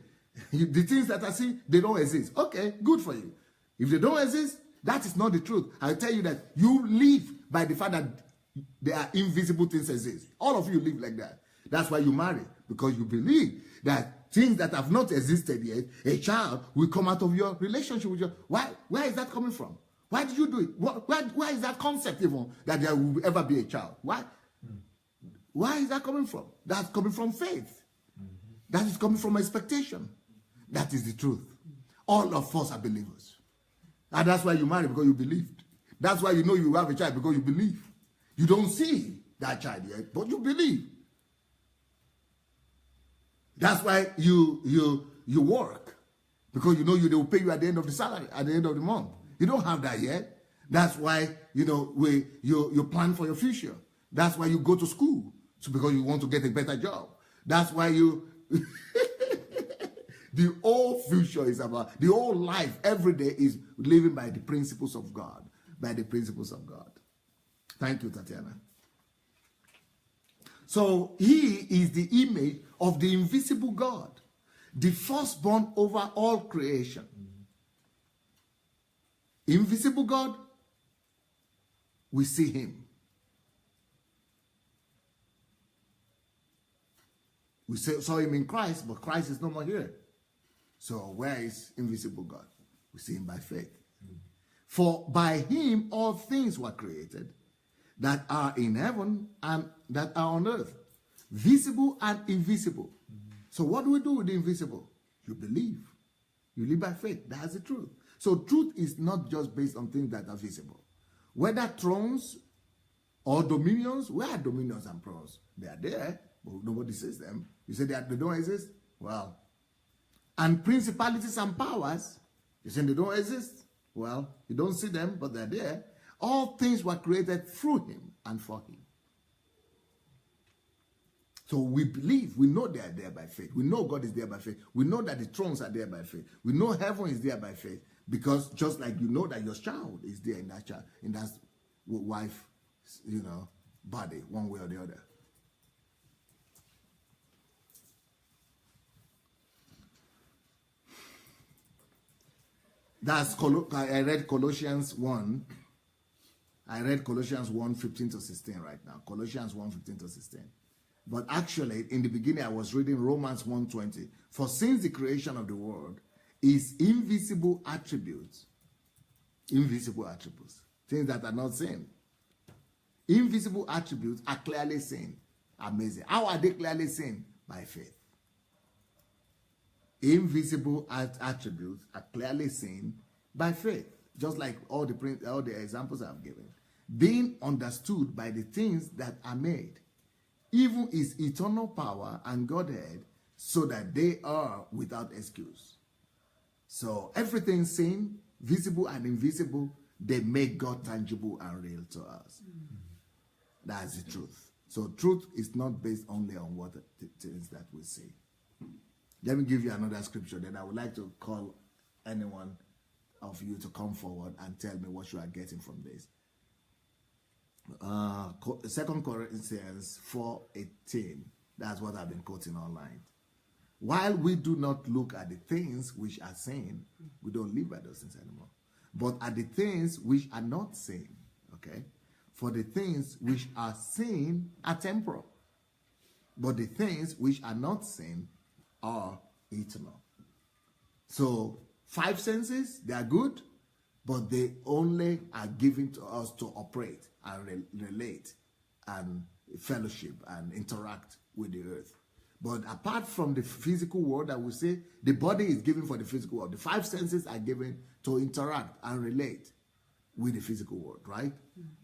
The things that I see, they don't exist. Okay, good for you. If they don't exist, that is not the truth. I'll tell you that you live by the fact that there are invisible things exist. All of you live like that. That's why you marry, because you believe that things that have not existed yet, a child will come out of your relationship with you. Why? Where is that coming from? Why did you do it? Where is that concept even that there will ever be a child? Why? Where is that coming from? That's coming from faith. That is coming from expectation. That is the truth. All of us are believers. And that's why you marry, because you believed. That's why you know you have a child, because you believe. You don't see that child yet, but you believe. That's why you work, because you know they will pay you at the end of the salary, at the end of the month. You don't have that yet. That's why you plan for your future. That's why you go to school, because you want to get a better job. That's why you the whole future is about, the whole life every day is living by the principles of God, by the principles of God. Thank you, Tatiana. So he is the image of the invisible God, the firstborn over all creation. Invisible God, we see him. We saw him in Christ, but Christ is no more here. So where is invisible God? We see him by faith. For by him all things were created that are in heaven and that are on earth, visible and invisible. So what do we do with the invisible? You believe. You live by faith. That's the truth. So truth is not just based on things that are visible. Whether thrones or dominions, where are dominions and thrones? They are there, but nobody says them. You say they don't exist? Well, and principalities and powers, you say they don't exist? Well, you don't see them, but they're there. All things were created through him and for him. So we believe, we know they are there by faith. We know God is there by faith. We know that the thrones are there by faith. We know heaven is there by faith. Because just like you know that your child is there in that child, in that wife, body, one way or the other. I read Colossians 1. I read Colossians 1, 15 to 16 right now. Colossians 1, 15 to 16. But actually, in the beginning, I was reading Romans 1:20. For since the creation of the world, his invisible attributes, things that are not seen, invisible attributes are clearly seen. Amazing. How are they clearly seen? By faith. Invisible attributes are clearly seen by faith, just like all the examples I've given, being understood by the things that are made, even his eternal power and Godhead, so that they are without excuse. So everything seen, visible and invisible, they make God tangible and real to us. That's the truth. So truth is not based only on what things that we see. Let me give you another scripture. Then I would like to call anyone of you to come forward and tell me what you are getting from this. 2 Corinthians 4:18. That's what I've been quoting online. While we do not look at the things which are seen, we don't live by those things anymore, but at the things which are not seen. Okay? For the things which are seen are temporal, but the things which are not seen are eternal. So 5 senses, they are good, but they only are given to us to operate and relate and fellowship and interact with the earth. But apart from the physical world, I would say the body is given for the physical world. The 5 senses are given to interact and relate with the physical world, right?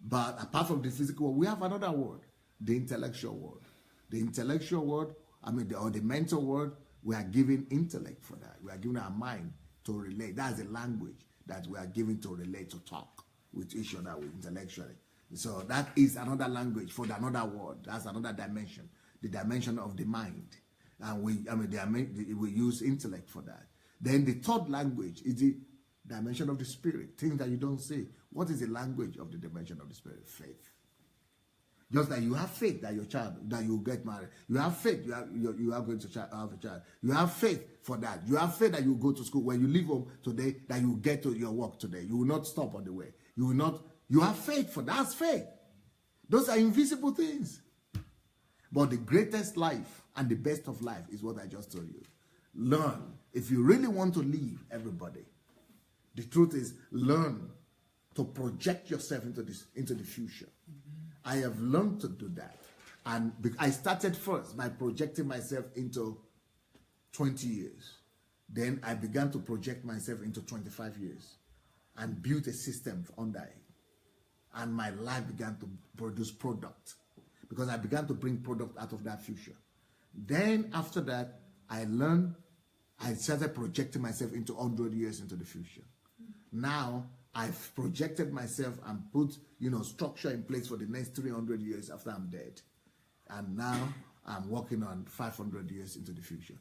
But apart from the physical world, we have another world, the intellectual world. The intellectual world, or the mental world, we are given intellect for that. We are given our mind to relate. That's a language that we are given to relate, to talk with each other intellectually. So that is another language for another word. That's another dimension, the dimension of the mind. And we use intellect for that. Then the third language is the dimension of the spirit, things that you don't see. What is the language of the dimension of the spirit? Faith. Just like you have faith that your child, that you get married. You have faith you are going to have a child. You have faith for that. You have faith that you go to school. When you leave home today, that you get to your work today. You will not stop on the way. You will not. You have faith for that. That's faith. Those are invisible things. But the greatest life and the best of life is what I just told you. Learn. If you really want to live, everybody, the truth is, learn to project yourself into the future. I have learned to do that. And I started first by projecting myself into 20 years. Then I began to project myself into 25 years and built a system under it. And my life began to produce product because I began to bring product out of that future. Then after that, I started projecting myself into 100 years into the future. Now, I've projected myself and put, structure in place for the next 300 years after I'm dead. And now I'm working on 500 years into the future.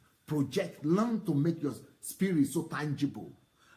Learn to make your spirit so tangible.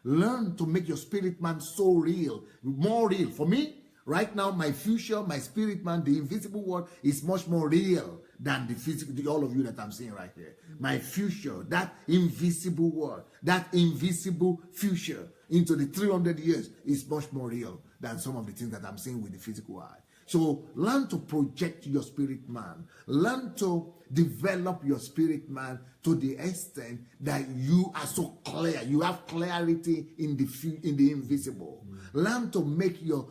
Learn to make your spirit man so real, more real. For me, right now, my future, my spirit man, the invisible world is much more real than the physical, all of you that I'm seeing right here. My future, that invisible world, that invisible future into the 300 years is much more real than some of the things that I'm seeing with the physical eye. So learn to project your spirit man. Learn to develop your spirit man to the extent that you are so clear. You have clarity in the invisible. Learn to make your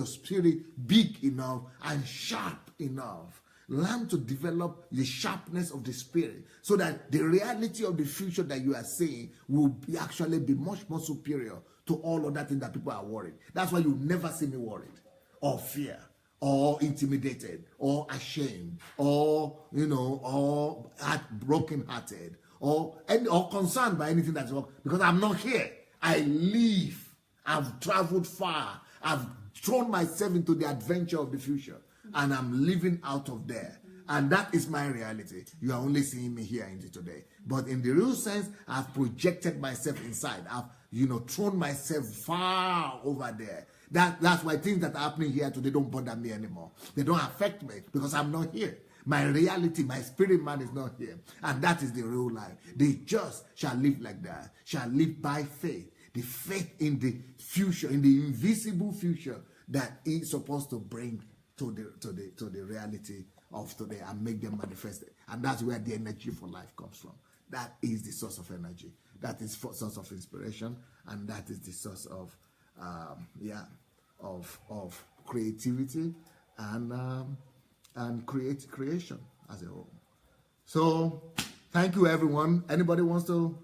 spirit big enough and sharp enough. Learn to develop the sharpness of the spirit so that the reality of the future that you are seeing will actually be much more superior to all of that thing that people are worried. That's why you never see me worried or fear or intimidated or ashamed or or broken-hearted or concerned by anything that's wrong, because I'm not here. I live. I've traveled far. I've thrown myself into the adventure of the future, and I'm living out of there. And that is my reality. You are only seeing me here in today. But in the real sense, I've projected myself inside. I've, thrown myself far over there. That's why things that are happening here today don't bother me anymore. They don't affect me because I'm not here. My reality, my spirit man is not here. And that is the real life. The just shall live like that, shall live by faith. The faith in the future, in the invisible future that is supposed to bring to the reality of today and make them manifested. And that's where the energy for life comes from. That is the source of energy. That is the source of inspiration, and that is the source of of creativity and creation as a whole. So thank you, everyone. Anybody wants to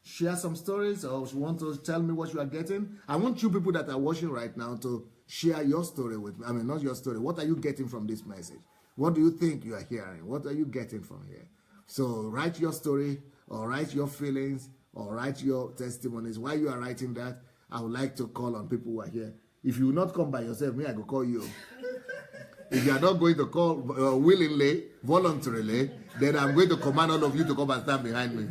share some stories or want to tell me what you are getting? I want you people that are watching right now to share your story with me. I mean, not your story. What are you getting from this message? What do you think you are hearing? What are you getting from here? So write your story, or write your feelings, or write your testimonies. While you are writing that, I would like to call on people who are here. If you will not come by yourself, me, I will call you. If you are not going to call willingly, voluntarily, then I'm going to command all of you to come and stand behind me.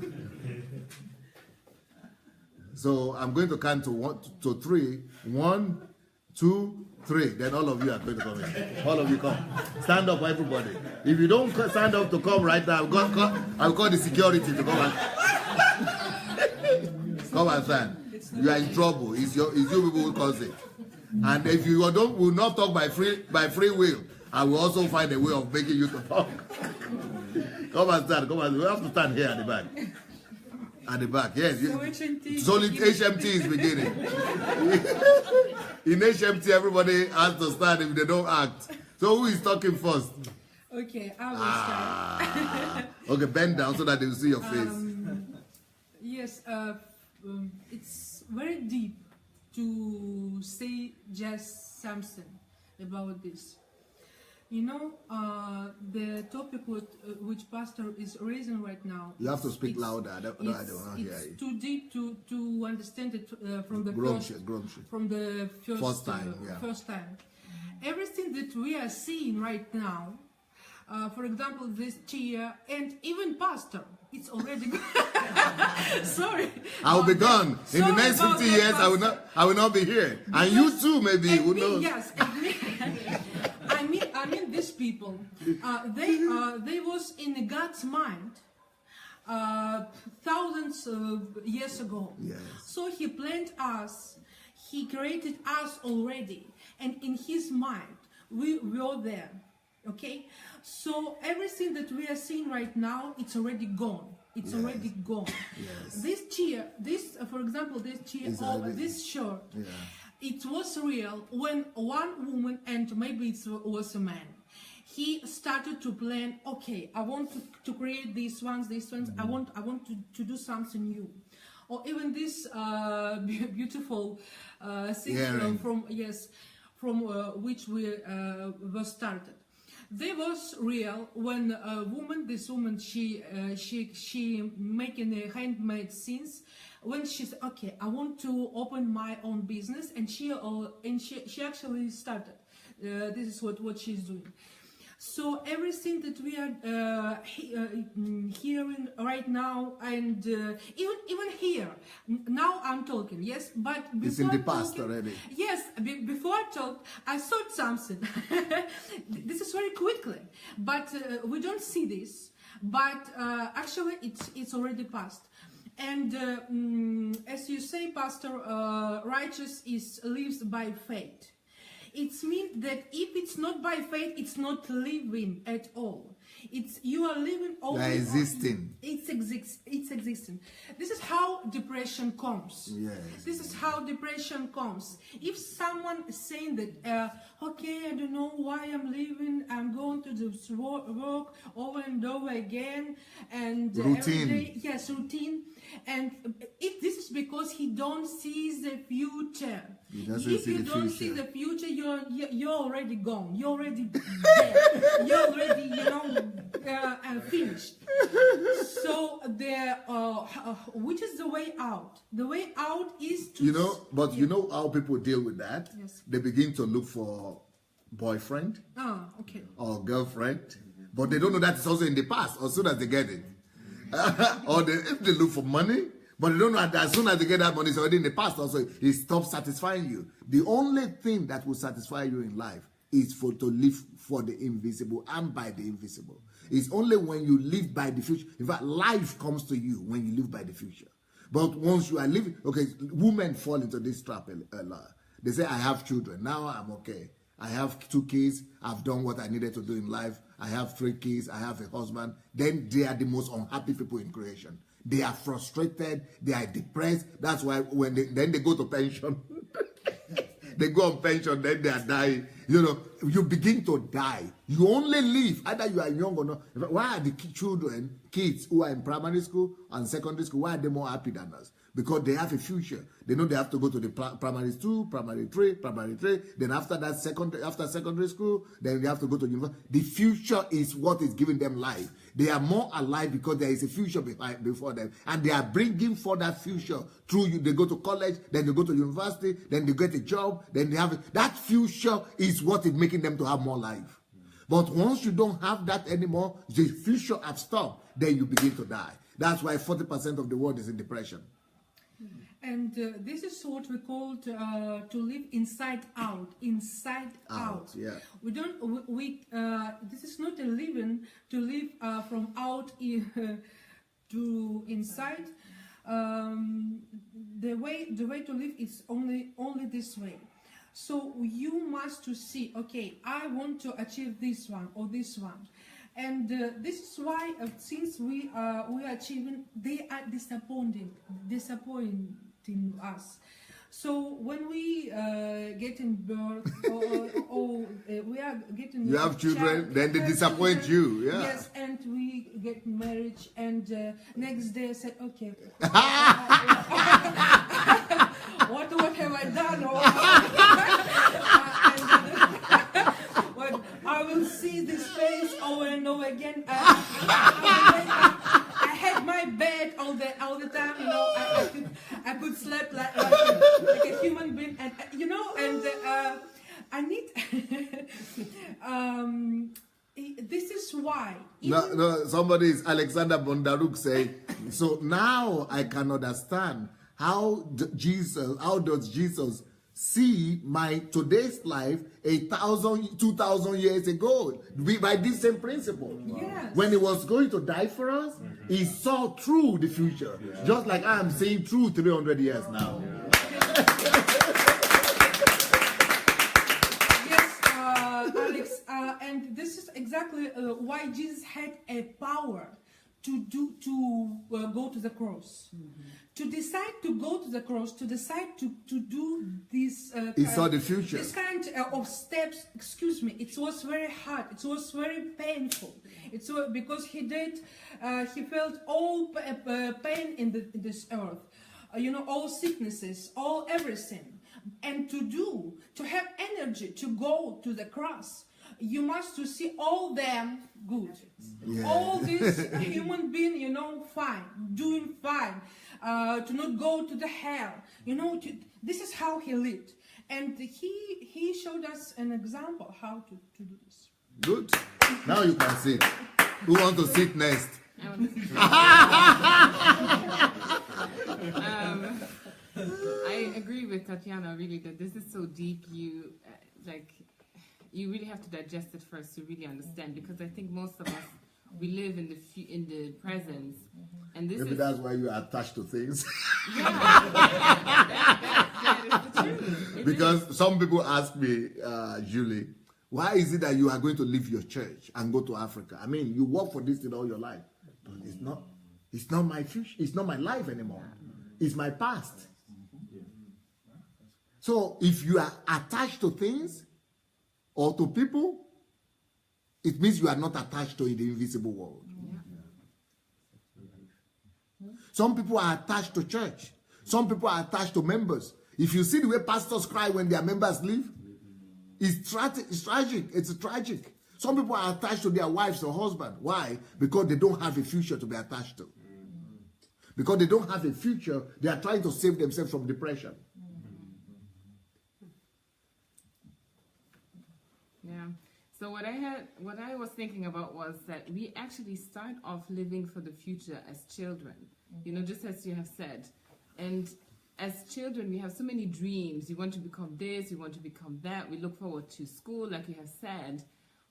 So I'm going to count to 1 to 3. 1, 2, 3. Then all of you are going to come in. All of you come. Stand up, everybody. If you don't stand up to come right now, I'll call the security to come and come and stand. You are in trouble. It's you people who cause it. And if you will not talk by free will, I will also find a way of making you to talk. Come and stand. Come and. We have to stand here at the back. At the back, yes. So HMT is beginning. In HMT, everybody has to stand if they don't act. So who is talking first? Okay, I will start. Okay, bend down so that they will see your face. Yes, it's very deep to say just something about this. The topic which Pastor is raising right now. You have to speak louder. I don't hear you. It's too deep to understand it from the first time. First time. Everything that we are seeing right now, for example, this chair and even Pastor, it's already sorry. I'll be gone in the next 50 years. Pastor. I will not be here, because, and you too, maybe. Who knows? Yes, I mean, these people, they was in God's mind thousands of years ago. Yes. So He planned us. He created us already, and in His mind, we were there. Okay, so everything that we are seeing right now, it's already gone. It's already gone. Yes. This chair, for example, this chair or this shirt, it was real when one woman, and maybe it was a man, he started to plan. Okay, I want to create these ones. I want to do something new, or even this beautiful thing from which we were started. They was real when this woman, she making a handmade things. When she said, okay, I want to open my own business, and she actually started. This is what she's doing. So everything that we are hearing right now, and even here, now I'm talking, yes, but before it's in the past already. Yes, before I talked, I thought something. This is very quickly, but we don't see this. But actually, it's already past. And as you say, Pastor, righteous lives by faith. It means that if it's not by faith, it's not living at all. You are living only. You are existing. It's existing. This is how depression comes. Yes. This is how depression comes. If someone is saying that, okay, I don't know why I'm living, I'm going to this work over and over again, and routine. Every day, yes, routine. And this is because he don't see the future. If you don't see the future, you're already gone. You're already dead. You're already, finished. So which is the way out? The way out is to... You know how people deal with that? Yes. They begin to look for boyfriend or girlfriend, but they don't know that it's also in the past, as soon as they get it. Or if they look for money, but they don't know that as soon as they get that money, it's already in the past. Also, it stops satisfying you. The only thing that will satisfy you in life is to live for the invisible and by the invisible. It's only when you live by the future. In fact, life comes to you when you live by the future. But once you are living, okay, women fall into this trap a lot. They say, I have children. Now I'm okay. I have 2 kids. I've done what I needed to do in life. I have 3 kids. I have a husband. Then they are the most unhappy people in creation. They are frustrated. They are depressed. That's why when they go to pension, they go on pension, then they are dying. You begin to die. You only live, either you are young or not. Why are the kids who are in primary school and secondary school, why are they more happy than us? Because they have a future. They know they have to go to the primary 2, primary 3, then after that, after secondary school, then they have to go to university. The future is what is giving them life. They are more alive because there is a future before them, and they are bringing for that future through you. They go to college, then they go to university, then they get a job, then they have that future is what is making them to have more life. But once you don't have that anymore, the future has stopped, then you begin to die. That's why 40% of the world is in depression. And this is what we call to live inside out. Inside out. Yeah. We don't. This is not a living to live from out to inside. The way to live is only this way. So you must to see. Okay, I want to achieve this one or this one. And this is why since we are achieving, they are disappointing us. So when we get in birth or we are getting you have children, then they disappoint you. Yeah. Yes, and we get married, and next day I said, okay, what have I done? But I will see place over and over again. I had my bed all the time, you know. I could sleep like a human being, and you know, and I need. This is why. No, somebody is Alexander Bondaruk saying, so now I can understand how does Jesus see my today's life 1,000, 2,000 years ago by this same principle. Yes. When he was going to die for us, he saw through the future, just like I am seeing through 300 years now. Yes, Alex, and this is exactly why Jesus had a power to go to the cross. To decide to go to the cross, to decide to do this. He saw the future. This kind of steps. Excuse me. It was very hard. It was very painful. It's because he did. He felt all pain in this earth. You know, all sicknesses, all everything, and to have energy to go to the cross. You must to see all them good. Yeah. All this human being, you know, fine, doing fine. To not go to the hell. You know, this is how he lived. And he showed us an example how to do this. Good. Now you can sit. Who wants to sit next? I agree with Tatiana, really, that this is so deep. You really have to digest it first to really understand, because I think most of us, we live in the present, and this maybe that's why you are attached to things. Yeah, that is the truth. Because some people ask me, Julie, why is it that you are going to leave your church and go to Africa? I mean, you work for this thing all your life, but it's not my future. It's not my life anymore. It's my past. So if you are attached to things or to people, it means you are not attached to the invisible world. Yeah. Some people are attached to church. Some people are attached to members. If you see the way pastors cry when their members leave, it's tragic. It's tragic. Some people are attached to their wives or husband. Why? Because they don't have a future to be attached to. Because they don't have a future, they are trying to save themselves from depression. Yeah. So what I was thinking about was that we actually start off living for the future as children, you know, just as you have said. And as children, we have so many dreams. You want to become this, you want to become that. We look forward to school, like you have said.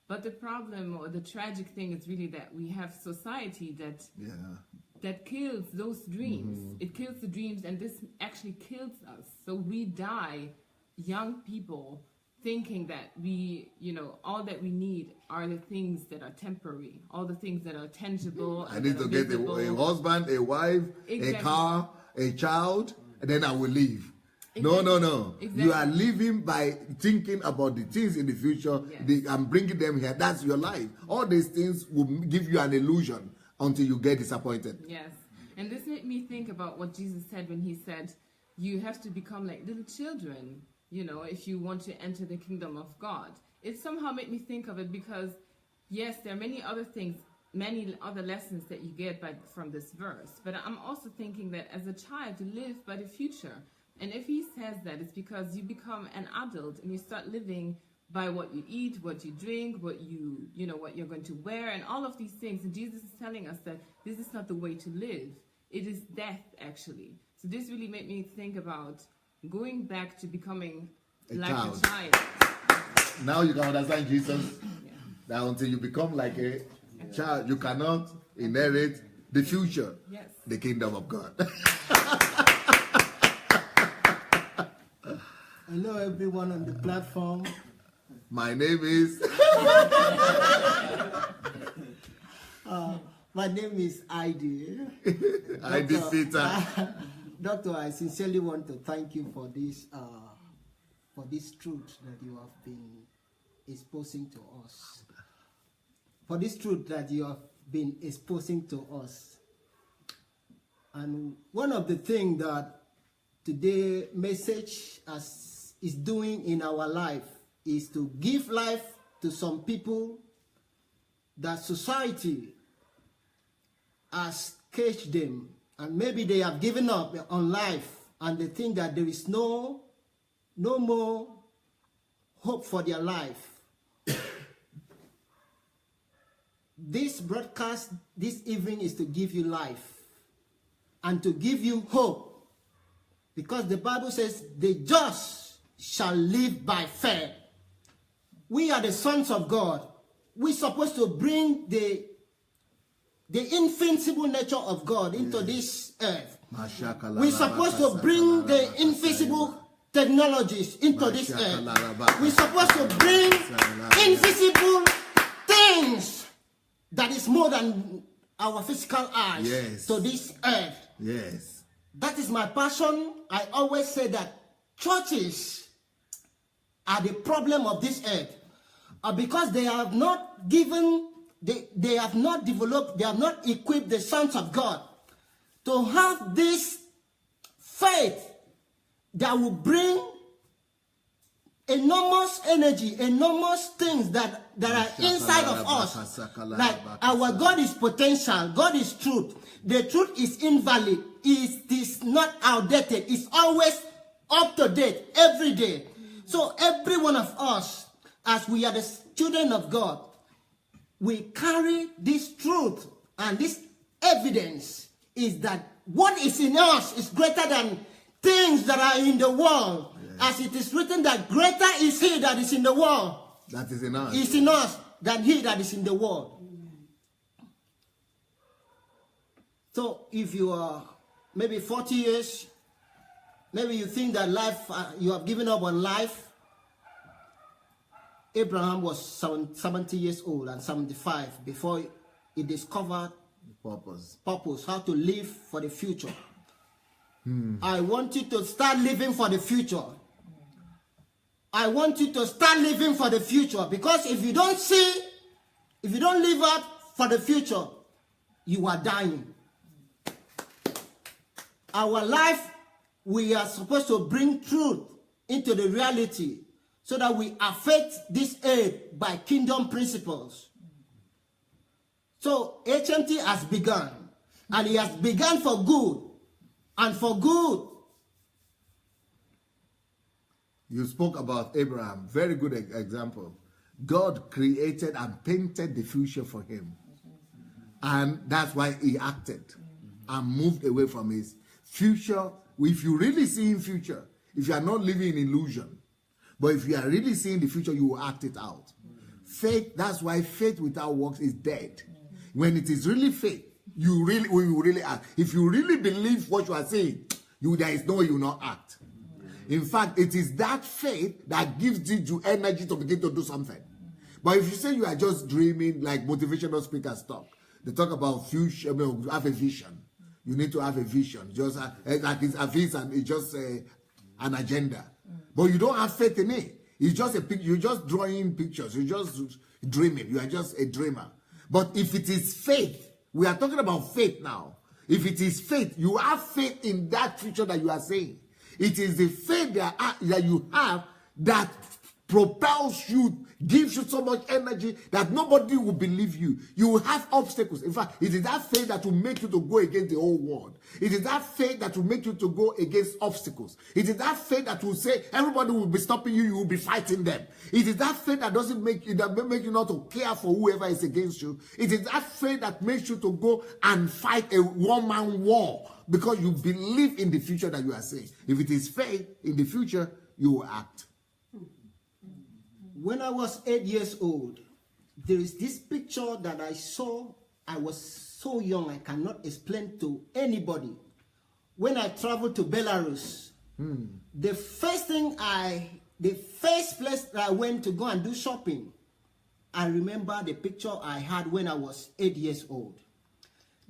But the problem or the tragic thing is really that we have society that kills those dreams. It kills the dreams, and this actually kills us. So we die, young people, thinking that we, you know, all that we need are the things that are temporary, all the things that are tangible. I need to get a husband, a wife, a car, a child, and then I will leave. Exactly. No. Exactly. You are living by thinking about the things in the future and bringing them here. That's your life. All these things will give you an illusion until you get disappointed. Yes. And this made me think about what Jesus said when he said, you have to become like little children, you know, if you want to enter the kingdom of God. It somehow made me think of it because, yes, there are many other things, many other lessons that you get from this verse. But I'm also thinking that as a child, you live by the future. And if he says that, it's because you become an adult and you start living by what you eat, what you drink, what what you're going to wear, and all of these things. And Jesus is telling us that this is not the way to live. It is death, actually. So this really made me think about going back to becoming a child. Now you can understand Jesus. That until you become like a child, you cannot inherit the future, the kingdom of God. Hello, everyone on the platform. My name is... my name is Heidi. Heidi Peter. Doctor, I sincerely want to thank you for this truth that you have been exposing to us. For this truth that you have been exposing to us. And one of the things that today's message is doing in our life is to give life to some people that society has caged them, and maybe they have given up on life, and they think that there is no more hope for their life. This broadcast this evening is to give you life and to give you hope, because the Bible says the just shall live by faith. We are the sons of God. We're supposed to bring the invincible nature of God into this earth. We're supposed to bring the invisible technologies into this earth. We're supposed to bring invisible things that is more than our physical eyes to this earth. Yes. That is my passion. I always say that churches are the problem of this earth, because they have not given, they have not developed, they have not equipped the sons of God to have this faith that will bring enormous energy, enormous things that are inside of us. Like our God is potential, God is truth. The truth is invalid. It is not outdated. It's always up to date every day. So every one of us, as we are the children of God, we carry this truth, and this evidence is that what is in us is greater than things that are in the world. As it is written that greater is he that is in the world. That is in us. Is in us than he that is in the world. So if you are maybe 40 years, maybe you think that life, you have given up on life. Abraham was 70 years old and 75 before he discovered purpose, how to live for the future. I want you to start living for the future. I want you to start living for the future, because if you don't live up for the future, you are dying. Our life, we are supposed to bring truth into the reality so that we affect this earth by kingdom principles. So HMT has begun, and it has begun for good, and for good. You spoke about Abraham. Very good example. God created and painted the future for him. And that's why he acted and moved away from his future. If you really see in future, if you are not living in illusion, but if you are really seeing the future, you will act it out. Faith, that's why faith without works is dead. When it is really faith, you will really act. If you really believe what you are saying, there is no way you will not act. In fact, it is that faith that gives you energy to begin to do something. But if you say you are just dreaming, like motivational speakers talk, they talk about future, have a vision. You need to have a vision. Just like it's a vision, it's just an agenda. But you don't have faith in it. It's just a picture. You're just drawing pictures. You're just dreaming. You are just a dreamer. But if it is faith, we are talking about faith now. If it is faith, you have faith in that future that you are saying. It is the faith that you have that propels you, gives you so much energy that nobody will believe you. You will have obstacles. In fact, it is that faith that will make you to go against the whole world. It is that faith that will make you to go against obstacles. It is that faith that will say everybody will be stopping you, you will be fighting them. It is that faith that doesn't make you, not to care for whoever is against you. It is that faith that makes you to go and fight a one-man war because you believe in the future that you are saying. If it is faith in the future, you will act. When I was 8 years old, there is this picture that I saw. I was so young, I cannot explain to anybody. When I traveled to Belarus, the first place that I went to go and do shopping, I remember the picture I had when I was 8 years old.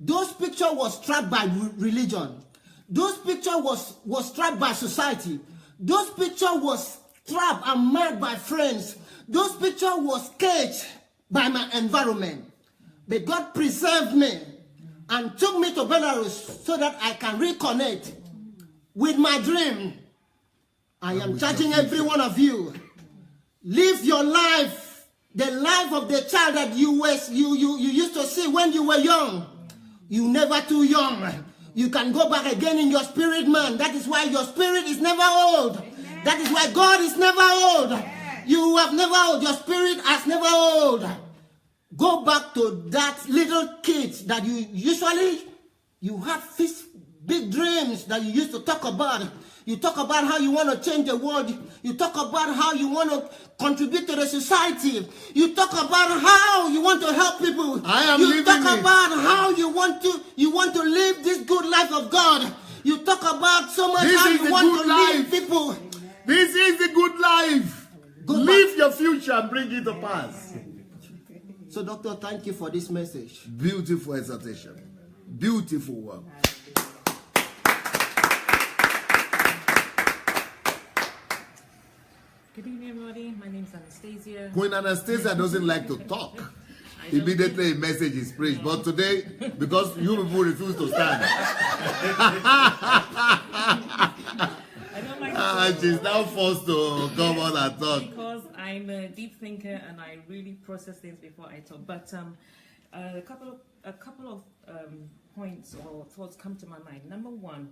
Those pictures was trapped by religion. Those pictures was trapped by society. Those pictures was trapped and marked by friends. Those pictures was caged by my environment. But God preserved me and took me to Belarus so that I can reconnect with my dream. I am charging every one of you. Live your life the life of the child that you used to see when you were young. You never too young. You can go back again in your spirit, man. That is why your spirit is never old. Amen. That is why God is never old. Amen. You have never old. Your spirit has never old. Go back to that little kid that you have this big dreams that you used to talk about. You talk about how you want to change the world. You talk about how you want to contribute to the society. You talk about how you want to help people. You talk about how you want to live this good life of God. You talk about so much how you want to lead people. This is the good life. Live your future and bring it to pass. So, Doctor, thank you for this message. Beautiful exhortation. Beautiful work. Good evening, everybody. My name is Anastasia. Queen Anastasia doesn't like to talk. Immediately a message is preached. But today, because you people refuse to stand, I don't like to she's now forced to come on and talk. because I'm a deep thinker and I really process things before I talk. But a couple of points or thoughts come to my mind. Number one,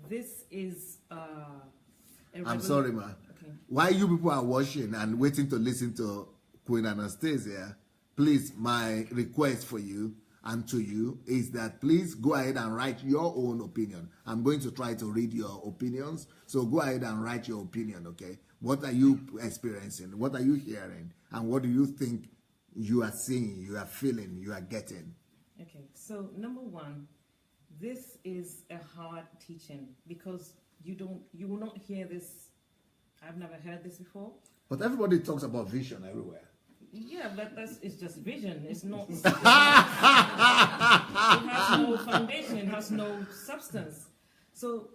this is I'm sorry, ma. Okay. While you people are watching and waiting to listen to Queen Anastasia, please, my request for you and to you is that please go ahead and write your own opinion. I'm going to try to read your opinions, so go ahead and write your opinion, okay? What are you experiencing? What are you hearing? And what do you think you are seeing, you are feeling, you are getting? Okay, so number one, this is a hard teaching because you will not hear this. I've never heard this before. But everybody talks about vision everywhere. Yeah, but it's just vision. It's not. It has no foundation. It has no substance. So,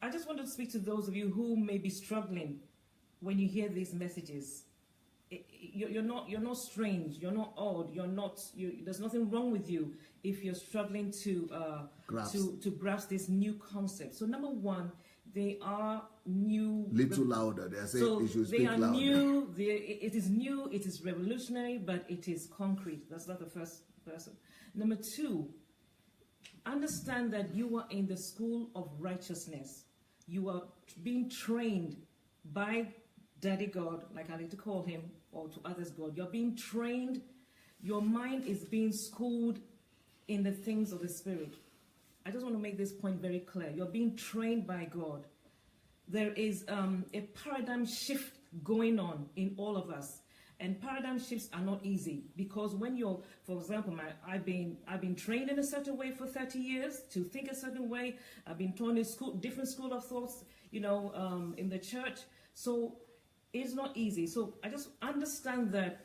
I just want to speak to those of you who may be struggling when you hear these messages. You're not strange. You're not odd. There's nothing wrong with you if you're struggling to grasp this new concept. So, number one, they are new. Little louder. They are saying so it should they speak are louder. new. It is new. It is revolutionary, but it is concrete. That's not the first person. Number two, understand that you are in the school of righteousness. You are being trained by Daddy God, like I like to call him, or to others God. You're being trained. Your mind is being schooled in the things of the Spirit. I just want to make this point very clear. You're being trained by God. There is a paradigm shift going on in all of us. And paradigm shifts are not easy because when you're, for example, I've been trained in a certain way for 30 years to think a certain way. I've been taught in different school of thoughts, in the church. So it's not easy. So I just understand that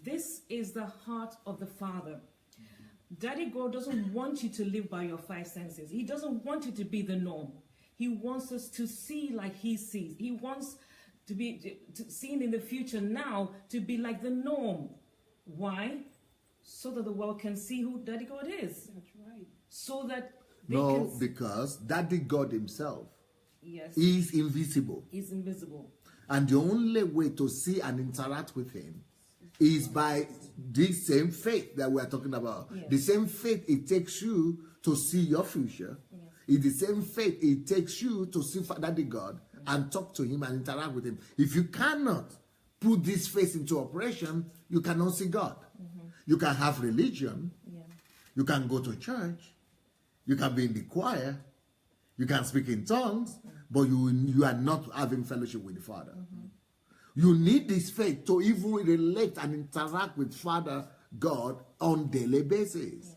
this is the heart of the Father. Daddy God doesn't want you to live by your five senses. He doesn't want you to be the norm. He wants us to see like he sees. He wants to be seen in the future now to be like the norm. Why? So that the world can see who Daddy God is. That's right. So that because Daddy God himself yes, is invisible. He's invisible. And the only way to see and interact with him is by this same faith that we are talking about. Yes. The same faith it takes you to see your future. Yes. It's the same faith it takes you to see Daddy God and talk to him and interact with him. If you cannot put this faith into operation, you cannot see God. Mm-hmm. You can have religion. Yeah. You can go to church. You can be in the choir. You can speak in tongues. Mm-hmm. But you are not having fellowship with the Father. Mm-hmm. You need this faith to even relate and interact with Father God on daily basis. Yeah.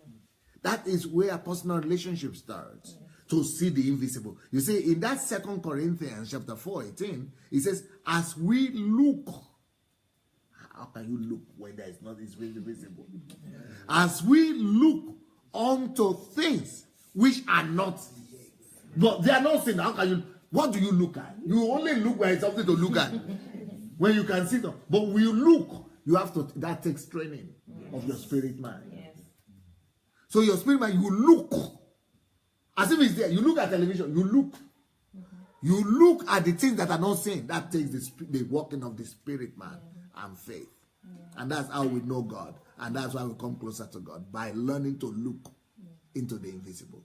That is where a personal relationship starts. Yeah. To see the invisible. You see, in that 2 Corinthians chapter 4:18, it says, as we look, how can you look when there is not this invisible? Yeah. As we look unto things which are not, but they are not seen. How can you, what do you look at? You only look where it's something to look at. When you can see them. But when you look, you have to, that takes training of your spirit man. Yes. So your spirit man, you look as if it's there. You look at television, you look. Mm-hmm. You look at the things that are not seen. That takes the working of the spirit man and faith. And that's how we know God. And that's why we come closer to God, by learning to look into the invisible.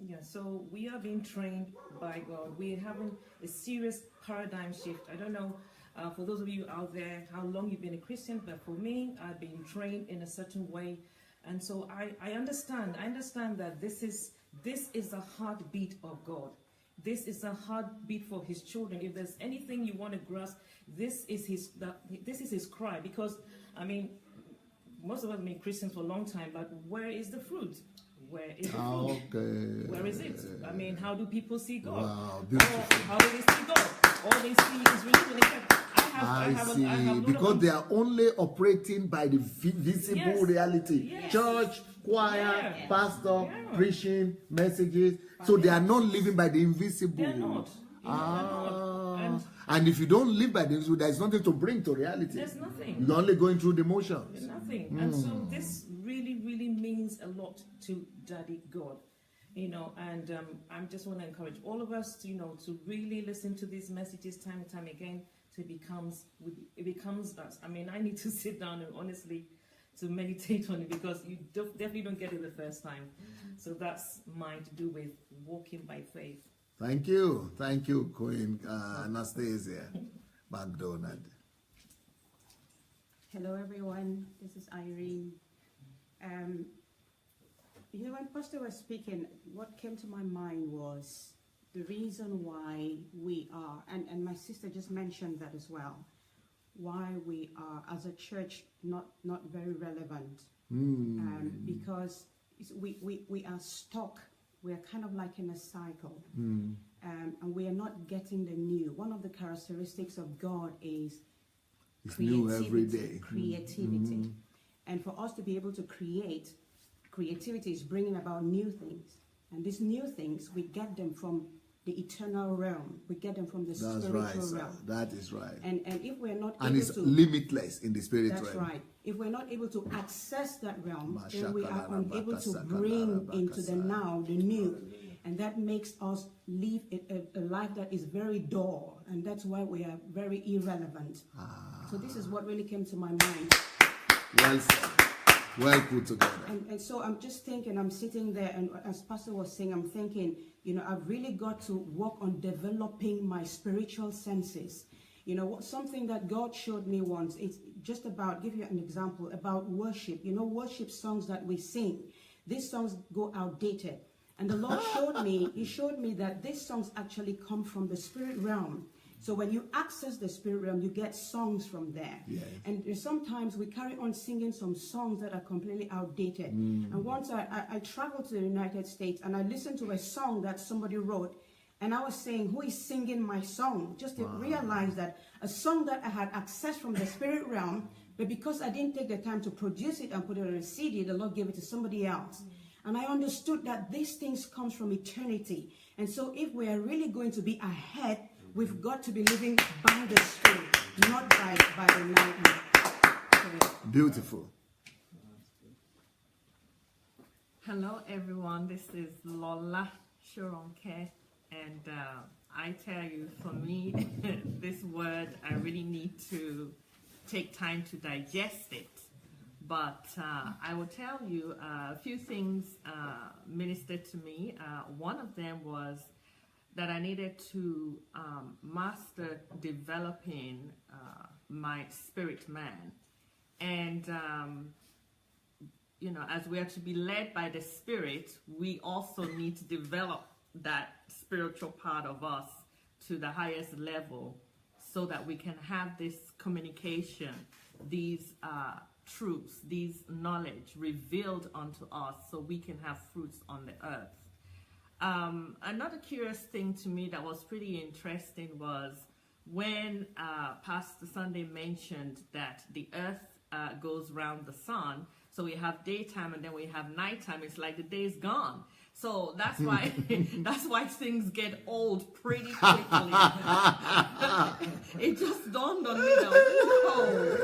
Yeah, so we are being trained by God. We're having a serious paradigm shift. I don't know, for those of you out there, how long you've been a Christian, but for me, I've been trained in a certain way. And so I understand that this is the heartbeat of God. This is a heartbeat for his children. If there's anything you want to grasp, this is his cry. Because, I mean, most of us have been Christians for a long time, but where is the fruit? Where is the fruit? Okay. Where is it? I mean, how do people see God? Wow, beautiful. How do they see God? All they see is religion. I have because they are only operating by the visible reality. Yes. Church, choir, pastor, preaching, messages. So they are not living by the invisible. They're not. They're not. And if you don't live by the invisible, there's nothing to bring to reality. There's nothing. You're only going through the motions. There's nothing. And so this really, really means a lot to Daddy God. And I just want to encourage all of us to, to really listen to these messages time and time again. So it becomes us. I mean, I need to sit down and honestly to meditate on it, because you definitely don't get it the first time. So that's mine to do with walking by faith. Thank you, Queen Anastasia McDonald. Hello, everyone. This is Irene. When Pastor was speaking, what came to my mind was the reason why we are, and my sister just mentioned that as well, why we are as a church not very relevant, because we are stuck. We are kind of like in a cycle, and we are not getting the new. One of the characteristics of God is it's new every day. Creativity, and for us to be able to create, creativity is bringing about new things, and these new things we get them from the eternal realm. We get them from the spiritual realm. That is right. And if we're not and able it's to, limitless in the spirit realm. That's right. If we're not able to access that realm, then we are unable to bring into the now the new, and that makes us live a life that is very dull, and that's why we are very irrelevant. So this is what really came to my mind. Well said. Well put together. And so I'm just thinking, I'm sitting there, and as Pastor was saying, I'm thinking, I've really got to work on developing my spiritual senses. Something that God showed me once, it's just about, give you an example, about worship. Worship songs that we sing, these songs go outdated. And the Lord He showed me that these songs actually come from the spirit realm. So when you access the spirit realm, you get songs from there. Yes. And sometimes we carry on singing some songs that are completely outdated. And once I traveled to the United States, and I listened to a song that somebody wrote, and I was saying, who is singing my song? Just to realize that a song that I had accessed from the spirit realm, but because I didn't take the time to produce it and put it on a CD, the Lord gave it to somebody else. And I understood that these things come from eternity. And so if we are really going to be ahead, we've got to be living by the Spirit, not by the night. Beautiful. Hello, everyone. This is Lola Shoronke, and I tell you, for me, this word, I really need to take time to digest it. But I will tell you a few things ministered to me. One of them was that I needed to master developing my spirit man. And, as we are to be led by the Spirit, we also need to develop that spiritual part of us to the highest level so that we can have this communication, these truths, these knowledge revealed unto us so we can have fruits on the earth. Another curious thing to me that was pretty interesting was when Pastor Sunday mentioned that the earth goes round the sun. So we have daytime and then we have nighttime. It's like the day's gone. So that's why things get old pretty quickly. It just dawned on me that,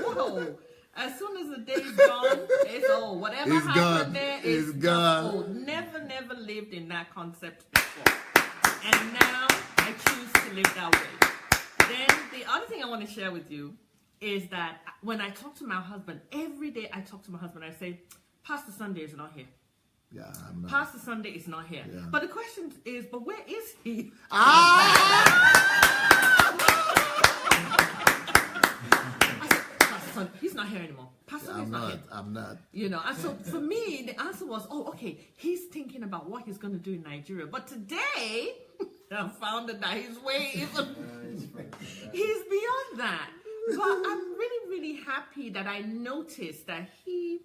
whoa. As soon as the day's gone, it's old. Whatever it's happened gone. there is gone. Old. Never lived in that concept before. And now I choose to live that way. Then the other thing I want to share with you is that when I talk to my husband, every day I talk to my husband, I say, Pastor Sunday is not here. Yeah, I'm not. Pastor Sunday is not here. Yeah. But the question is, but where is he? Pastor Sunday, he's not here anymore. Pastor Sunday's not here. I'm not. You know, and so for me, the answer was, oh, okay, he's thinking about what he's going to do in Nigeria. But today, I found that his way isn't. He's beyond that. But I'm really, really happy that I noticed that he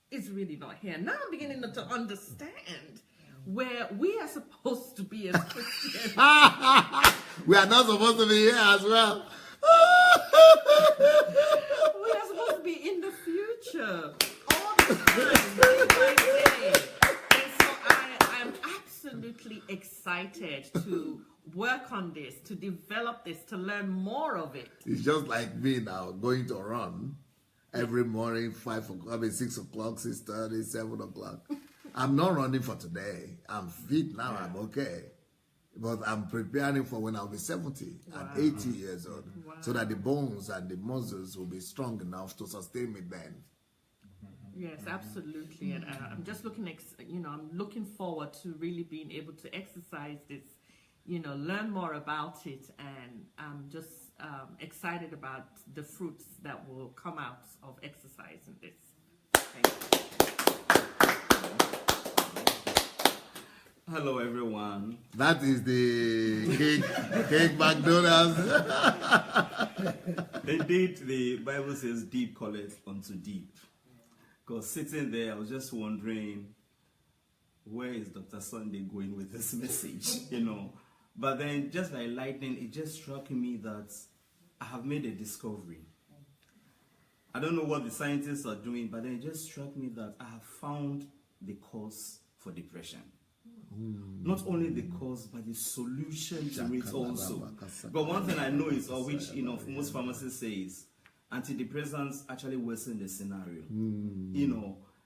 is really not here. Now I'm beginning to understand where we are supposed to be as Christians. We are not supposed to be here as well. We are supposed to be in the future all the time, day by day. And so I'm absolutely excited to work on this, to develop this, to learn more of it. It's just like me now, going to run every morning, 6 o'clock, 6:30, 7 o'clock. I'm not running for today. I'm fit now, I'm okay. But I'm preparing for when I'll be 70 and 80 years old, so that the bones and the muscles will be strong enough to sustain me then. Yes, absolutely. And I'm just I'm looking forward to really being able to exercise this, learn more about it, and I'm just excited about the fruits that will come out of exercising this. Thank you. Hello, everyone. That is the cake McDonald's. Indeed, the Bible says deep calleth unto deep. Because sitting there, I was just wondering, where is Dr. Sunday going with this message, But then, just like lightning, it just struck me that I have made a discovery. I don't know what the scientists are doing, but then it just struck me that I have found the cause for depression. Not only the cause, but the solution to it also. But one thing I know is, or which most pharmacists say, is antidepressants actually worsen the scenario.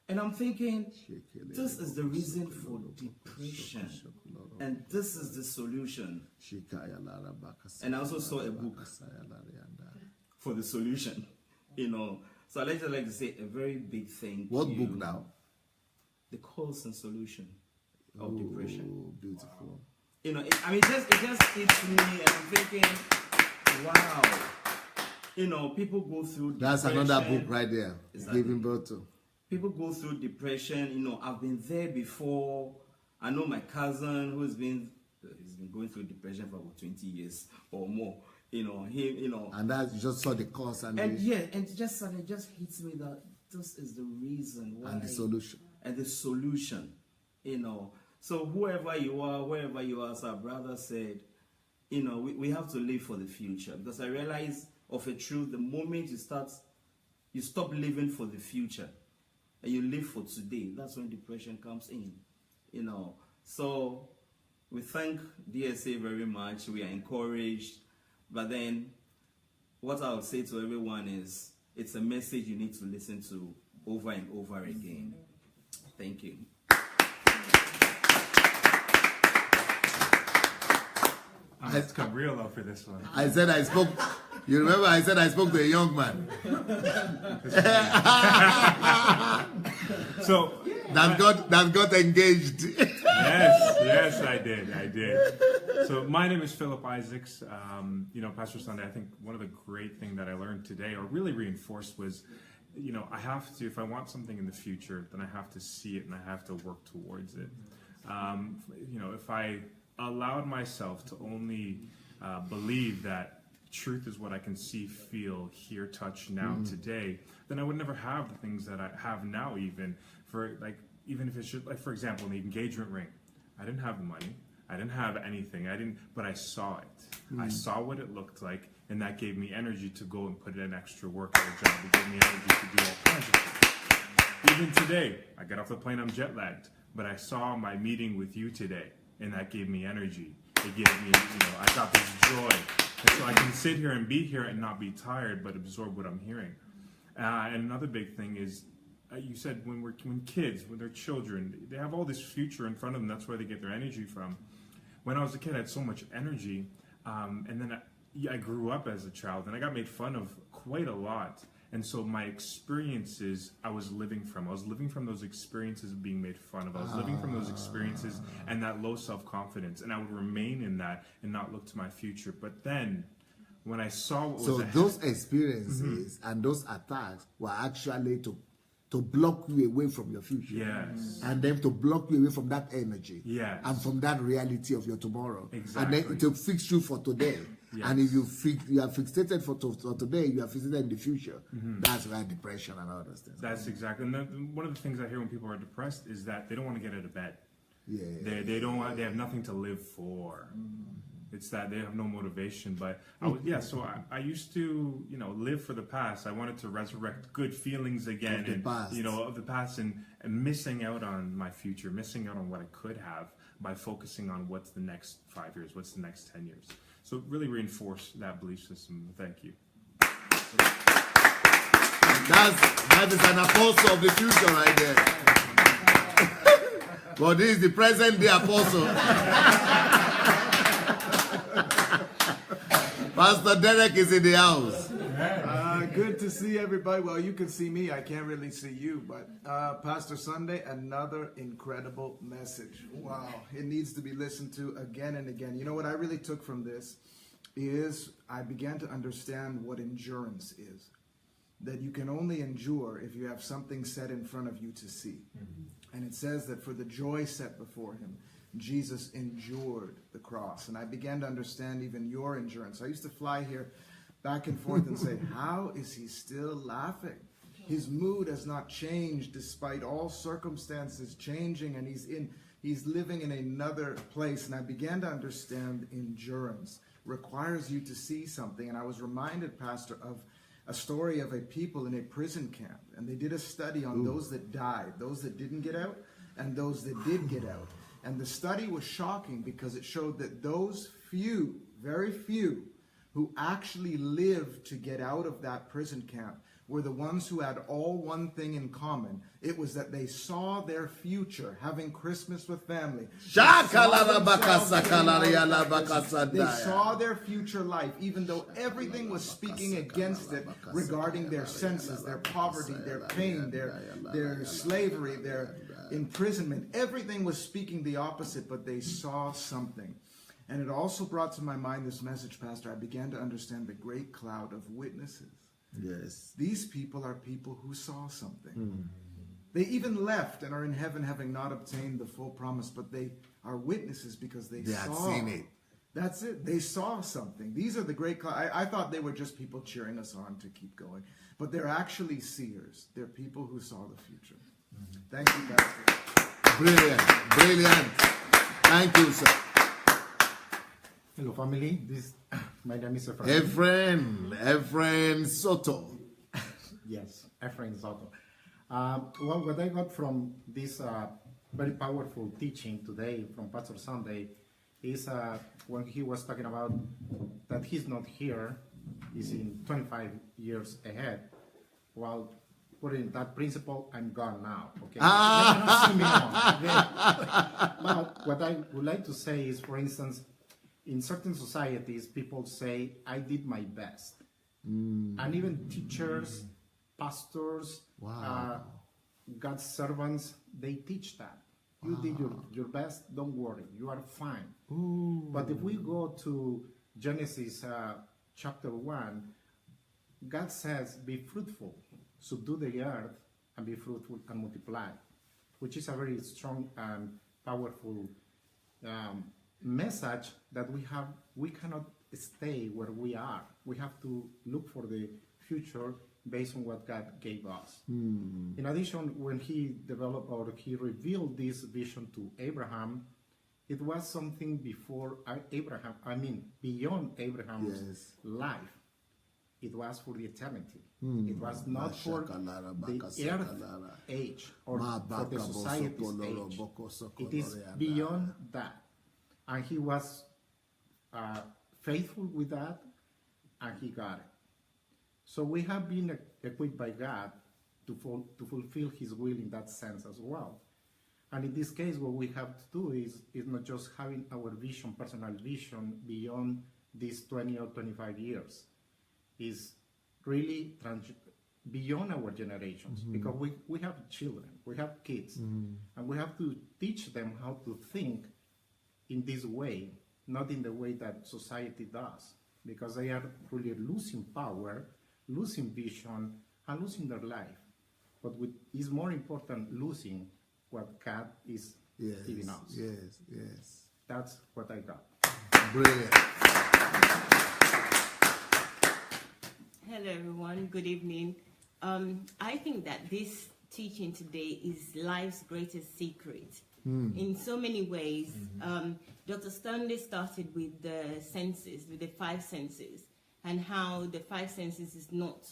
And I'm thinking, this is the reason for depression, and this is the solution. And I also saw a book for the solution. So I'd like to say a very big thank you. What book now? The Cause and Solution of Depression. Beautiful. It just hits me, and I'm thinking, wow. People go through depression. That's another book right there. Exactly. Giving birth to. People go through depression. I've been there before. I know my cousin who's been going through depression for about 20 years or more. And that you just saw the cause and it just hits me that this is the reason why. And the solution. And the solution. So whoever you are, wherever you are, as our brother said, we have to live for the future. Because I realize of a truth, the moment you stop living for the future and you live for today, that's when depression comes in. So we thank DSA very much. We are encouraged. But then what I would say to everyone is, it's a message you need to listen to over and over again. Thank you. I have to come real low for this one. I said I spoke. You remember I said I spoke to a young man. So that got engaged. Yes, I did. So my name is Philip Isaacs. Pastor Sunday, I think one of the great things that I learned today, or really reinforced, was, I have to, if I want something in the future, then I have to see it and I have to work towards it. If I allowed myself to only believe that truth is what I can see, feel, hear, touch now today, then I would never have the things that I have now. Even if it's just, like, for example, in the engagement ring, I didn't have the money, I didn't have anything, but I saw it. I saw what it looked like, and that gave me energy to go and put in extra work at a job. It gave me energy to do all kinds of things. Even today, I got off the plane, I'm jet lagged, but I saw my meeting with you today, and that gave me energy. It gave me, I got this joy. And so I can sit here and be here and not be tired, but absorb what I'm hearing. And another big thing is, you said when kids, when they're children, they have all this future in front of them. That's where they get their energy from. When I was a kid, I had so much energy, and then I grew up as a child, and I got made fun of quite a lot. And so my experiences, I was living from those experiences of being made fun of. I was living from those experiences and that low self-confidence. And I would remain in that and not look to my future. But then when I saw what was ahead, those experiences and those attacks were actually to block you away from your future. Yes. And then to block you away from that energy. Yes. And from that reality of your tomorrow. Exactly. And then to fix you for today. Yes. And if you are fixated for today, you are fixated in the future. That's why depression and all those things. That's exactly. And one of the things I hear when people are depressed is that they don't want to get out of bed. Yeah. They have nothing to live for. It's that they have no motivation. But I used to, live for the past. I wanted to resurrect good feelings again, of the past, and missing out on my future, missing out on what I could have by focusing on what's the next 5 years, what's the next 10 years. So it really reinforced that belief system. Thank you. That is an apostle of the future right there. Well, this is the present day apostle. Pastor Derek is in the house. Good to see everybody. Well, you can see me. I can't really see you. But Pastor Sunday, another incredible message. Wow. It needs to be listened to again and again. You know what I really took from this is I began to understand what endurance is. That you can only endure if you have something set in front of you to see. And it says that for the joy set before him, Jesus endured the cross. And I began to understand even your endurance. I used to fly here back and forth and say, how is he still laughing? His mood has not changed despite all circumstances changing, and he's living in another place. And I began to understand endurance requires you to see something. And I was reminded, Pastor, of a story of a people in a prison camp. And they did a study on those that died, those that didn't get out, and those that did get out. And the study was shocking because it showed that those few, very few, who actually lived to get out of that prison camp were the ones who had all one thing in common. It was that they saw their future having Christmas with family. They saw their future life, even though everything was speaking against it regarding their senses, their poverty, their pain, their slavery, their imprisonment. Everything was speaking the opposite, but they saw something. And it also brought to my mind this message, Pastor. I began to understand the great cloud of witnesses. Yes. These people are people who saw something. They even left and are in heaven having not obtained the full promise, but they are witnesses because they saw. Had seen it. That's it. They saw something. These are the great cloud. I thought they were just people cheering us on to keep going. But they're actually seers. They're people who saw the future. Thank you, Pastor. Brilliant. Brilliant. Thank you, sir. Hello, family. My name is Efrain. Efrain Soto. Yes, Efrain Soto. Well, what I got from this very powerful teaching today from Pastor Sunday is when he was talking about that he's not here, he's in 25 years ahead. Well, putting that principle, I'm gone now. Okay. But what I would like to say is, for instance, in certain societies, people say, I did my best. And even teachers, pastors, God's servants, they teach that. You did your best, don't worry, you are fine. But if we go to Genesis chapter 1, God says, be fruitful, subdue the earth, and be fruitful and multiply, which is a very strong and powerful message that we cannot stay where we are. We have to look for the future based on what God gave us. In addition, when he developed or he revealed this vision to Abraham, it was something before Abraham, beyond Abraham's life. It was for the eternity. It was not for the earth age or for the society's age. It is beyond that. And he was faithful with that, and he got it. So we have been equipped by God to fulfill his will in that sense as well. And in this case, what we have to do is not just having our vision, personal vision, beyond these 20 or 25 years is really beyond our generations, because we have children, we have kids, and we have to teach them how to think in this way, not in the way that society does, because they are really losing power, losing vision, and losing their life. But it's more important losing what God is giving us. Yes. That's what I got. Brilliant. Hello, everyone. Good evening. I think that this teaching today is life's greatest secret. In so many ways, Dr. Stanley started with the senses, with the 5 senses, and how the 5 senses is not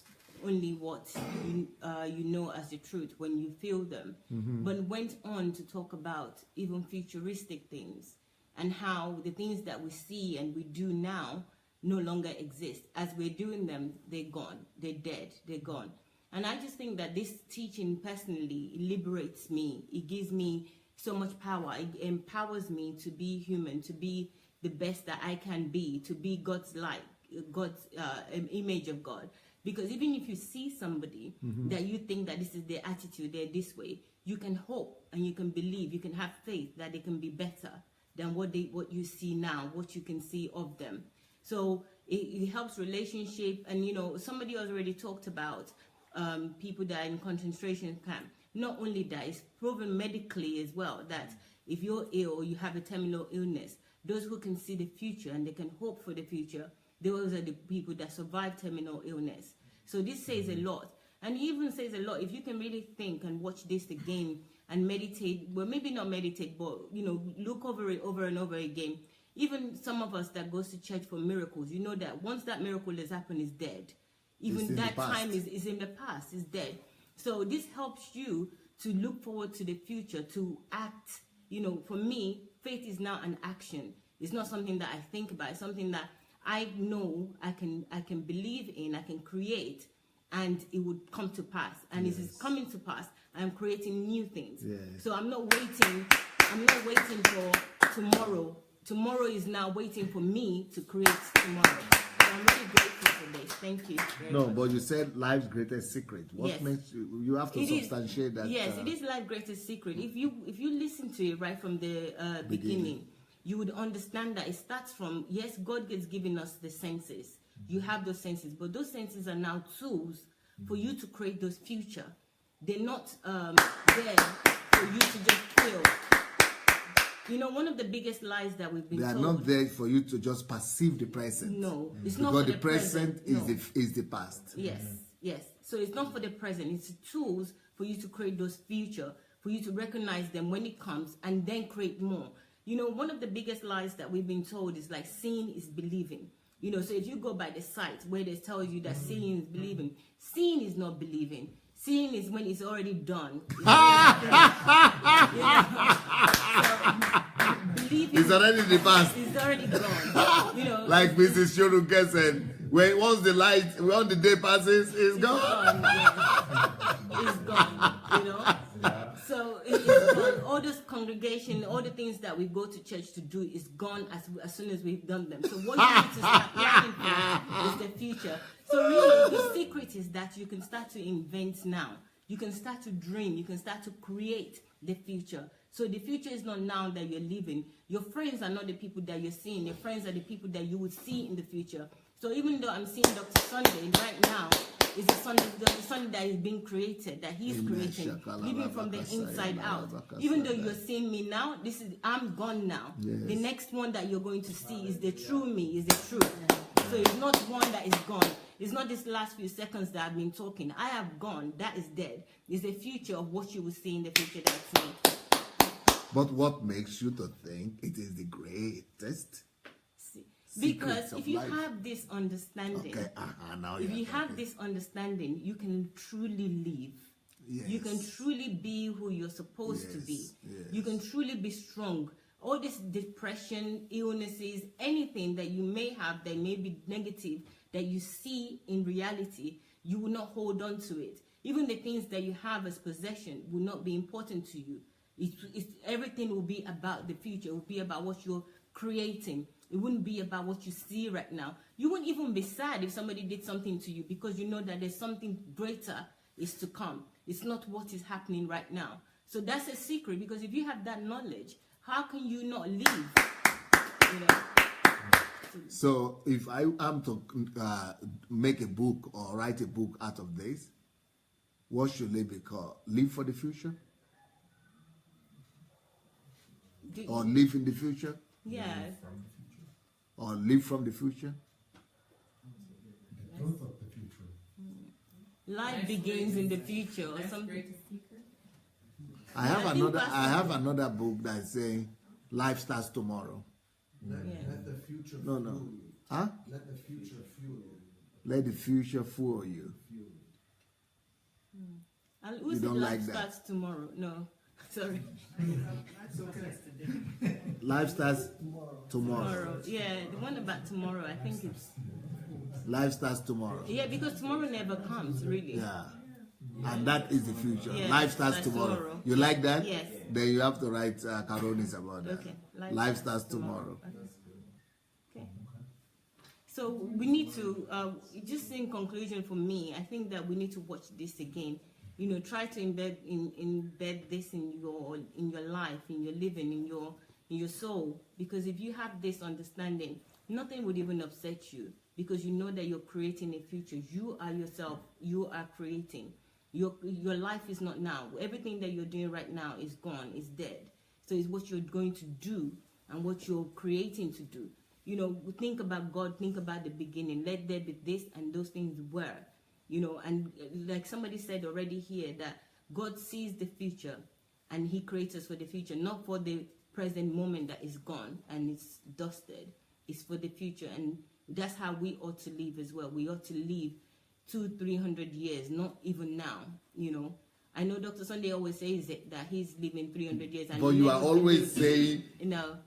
only what you know as the truth when you feel them, but went on to talk about even futuristic things, and how the things that we see and we do now no longer exist. As we're doing them, they're gone, they're dead, they're gone. And I just think that this teaching personally liberates me. It gives me so much power. It empowers me to be human, to be the best that I can be, to be God's image of God. Because even if you see somebody that you think that this is their attitude, they're this way, you can hope and you can believe, you can have faith that they can be better than what you see now, what you can see of them. So it helps relationship. And somebody else already talked about people that are in concentration camp. Not only that, it's proven medically as well that if you're ill, you have a terminal illness, those who can see the future and they can hope for the future, those are the people that survive terminal illness. So this says a lot. And it even says a lot if you can really think and watch this again and meditate. Well, maybe not meditate, but look over it over and over again. Even some of us that goes to church for miracles, you know that once that miracle has happened, is dead. Even that time is in the past, is dead. So this helps you to look forward to the future, to act. For me, faith is now an action. It's not something that I think about. It's something that I know I can believe in, I can create, and it would come to pass. And it is coming to pass. I'm creating new things. So I'm not waiting for tomorrow. Tomorrow is now waiting for me to create tomorrow. So I'm really grateful for this. Thank you. But you said life's greatest secret. What makes you have to substantiate that? Yes, it is life's greatest secret. If you listen to it right from the beginning, you would understand that it starts from, yes, God has given us the senses. You have those senses, but those senses are now tools for you to create those future. They're not there for you to just feel. One of the biggest lies that we've been told. They are not there for you to just perceive the present. No, it's not. Because the present is the past. Yes. So it's not for the present. It's tools for you to create those future, for you to recognize them when it comes and then create more. One of the biggest lies that we've been told is like seeing is believing. So if you go by the site where they tell you that seeing is believing, seeing is not believing. Seeing is when it's already done. It's already in the past. It's already gone. Like Mrs. Shoruke said, once the day passes, it's gone. It's gone. So it's gone. All this congregation, all the things that we go to church to do is gone as soon as we've done them. So what you need to start planning for is the future. So really, the secret is that you can start to invent now. You can start to dream. You can start to create the future. So the future is not now that you're living. Your friends are not the people that you're seeing. Your friends are the people that you would see in the future. So even though I'm seeing Dr. Sunday right now, is the Sunday that is being created, that he's creating, living from the inside out. Even though you're seeing me now, I'm gone now. The next one that you're going to see is the true me, is the truth. So it's not one that is gone. It's not this last few seconds that I've been talking. I have gone. That is dead. It's the future of what you will see in the future that's me. But what makes you to think it is the greatest? Because if you have this understanding, this understanding, you can truly live. Yes. You can truly be who you're supposed to be. Yes. You can truly be strong. All this depression, illnesses, anything that you may have that may be negative, that you see in reality, you will not hold on to it. Even the things that you have as possession will not be important to you. Everything will be about the future. It will be about what you're creating. It wouldn't be about what you see right now. You wouldn't even be sad if somebody did something to you, because you know that there's something greater is to come. It's not what is happening right now. So that's a secret, because if you have that knowledge, how can you not live? You know? So if I am to make a book or write a book out of this, what should it be called? Live for the future? Or live in the future? Yes. Or live from the future? The truth of the future. Life begins in the future or something. I have another book that's saying life starts tomorrow. Let the future No. fuel you. Huh? Let the future fuel you. Let the future fool you. And who You said don't life like that? starts tomorrow? No, sorry. Life starts tomorrow. Tomorrow. Yeah, the one about tomorrow, I think it's... Life starts tomorrow. Yeah, because tomorrow never comes, really. Yeah. And that is the future. Yeah, Life starts that's tomorrow. You like that? Yes. Then you have to write Caronis about that. Okay. Life starts tomorrow. Okay. So we need to, just in conclusion for me, I think that we need to watch this again. You know, try to embed this in your life, in your living, in your soul. Because if you have this understanding, nothing would even upset you, because you know that you're creating a future. You are yourself. You are creating. Your life is not now. Everything that you're doing right now is gone. Is dead. So it's what you're going to do and what you're creating to do. You know, think about God. Think about the beginning. Let there be this, and those things were. You know, and like somebody said already here, that God sees the future and he creates us for the future, not for the present moment that is gone and it's dusted. It's for the future, and that's how we ought to live as well. We ought to live 200-300 years, not even now, you know. I know Dr. Sunday always says that he's living 300 years. And but you are always saying